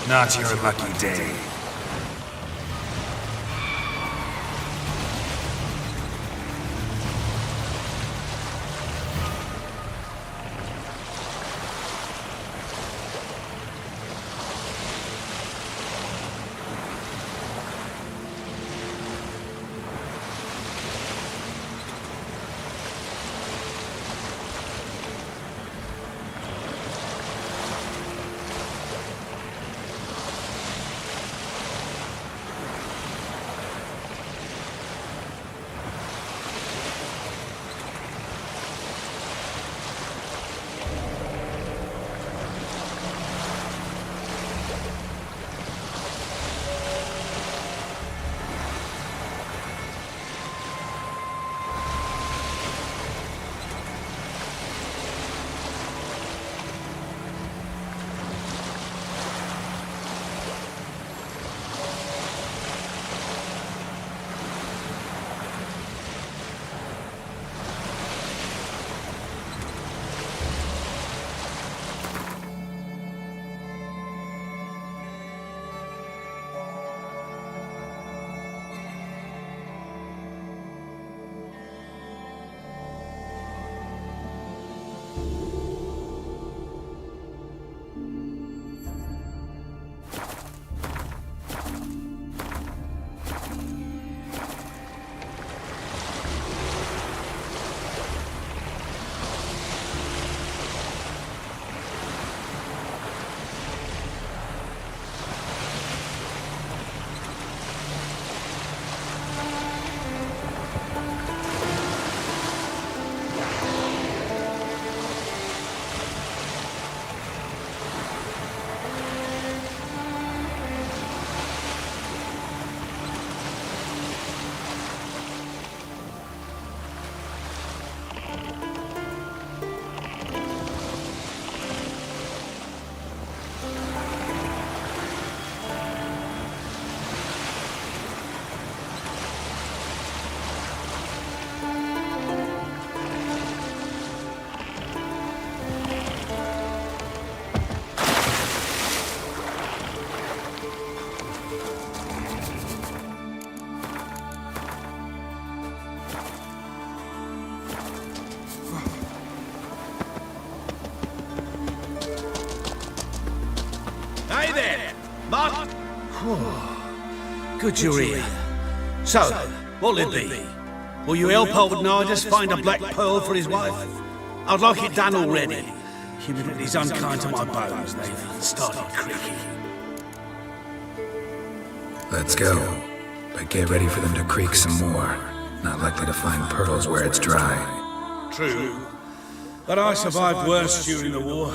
Not your lucky day. Hey there, Mark. Good you're here. So, what'll it be? Will you help old Nidus find a black pearl for his wife? I'd like it done already. Humidity's unkind to my bones. They've started creaking. Let's go. But get ready for them to creak some more. Not likely to find pearls where it's dry. True. But I survived worse during the war.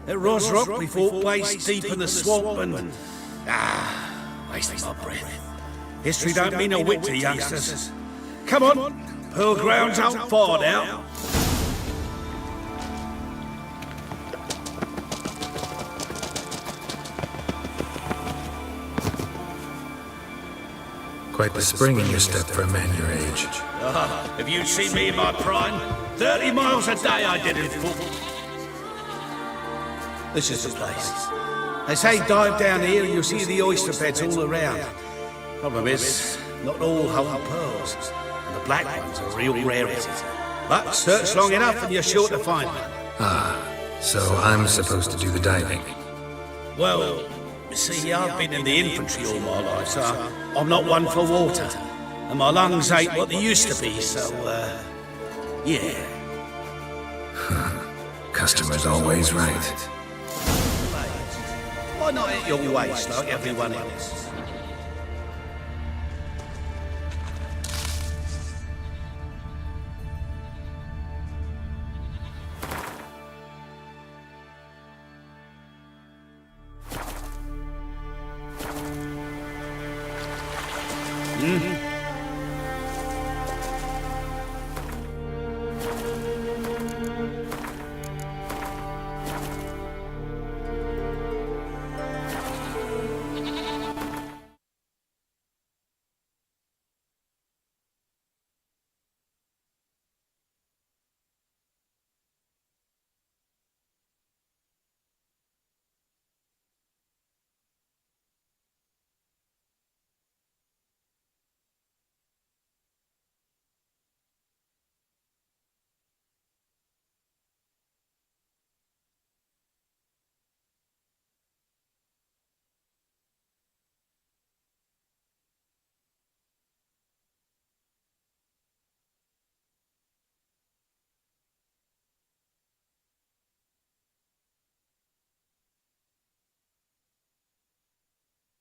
At Rosrock, we fought waist deep in the swamp and... wasting my breath. History don't mean a whit to youngsters. Come on, Pearl Ground's out far now. Quite the spring in your step for a man your age. If you'd seen me in my prime, 30 miles a day I did in foot. This is the place. They say dive down here and you'll see the oyster beds all around. Problem is, not all hold pearls, and the black ones are real rarity. But search long enough and you're sure to find them. So I'm supposed to do the diving. Well, you see, I've been in the infantry all my life, so I'm not one for water. And my lungs ain't what they used to be, so, yeah. Customer's always right. Why not at your waist like everyone else?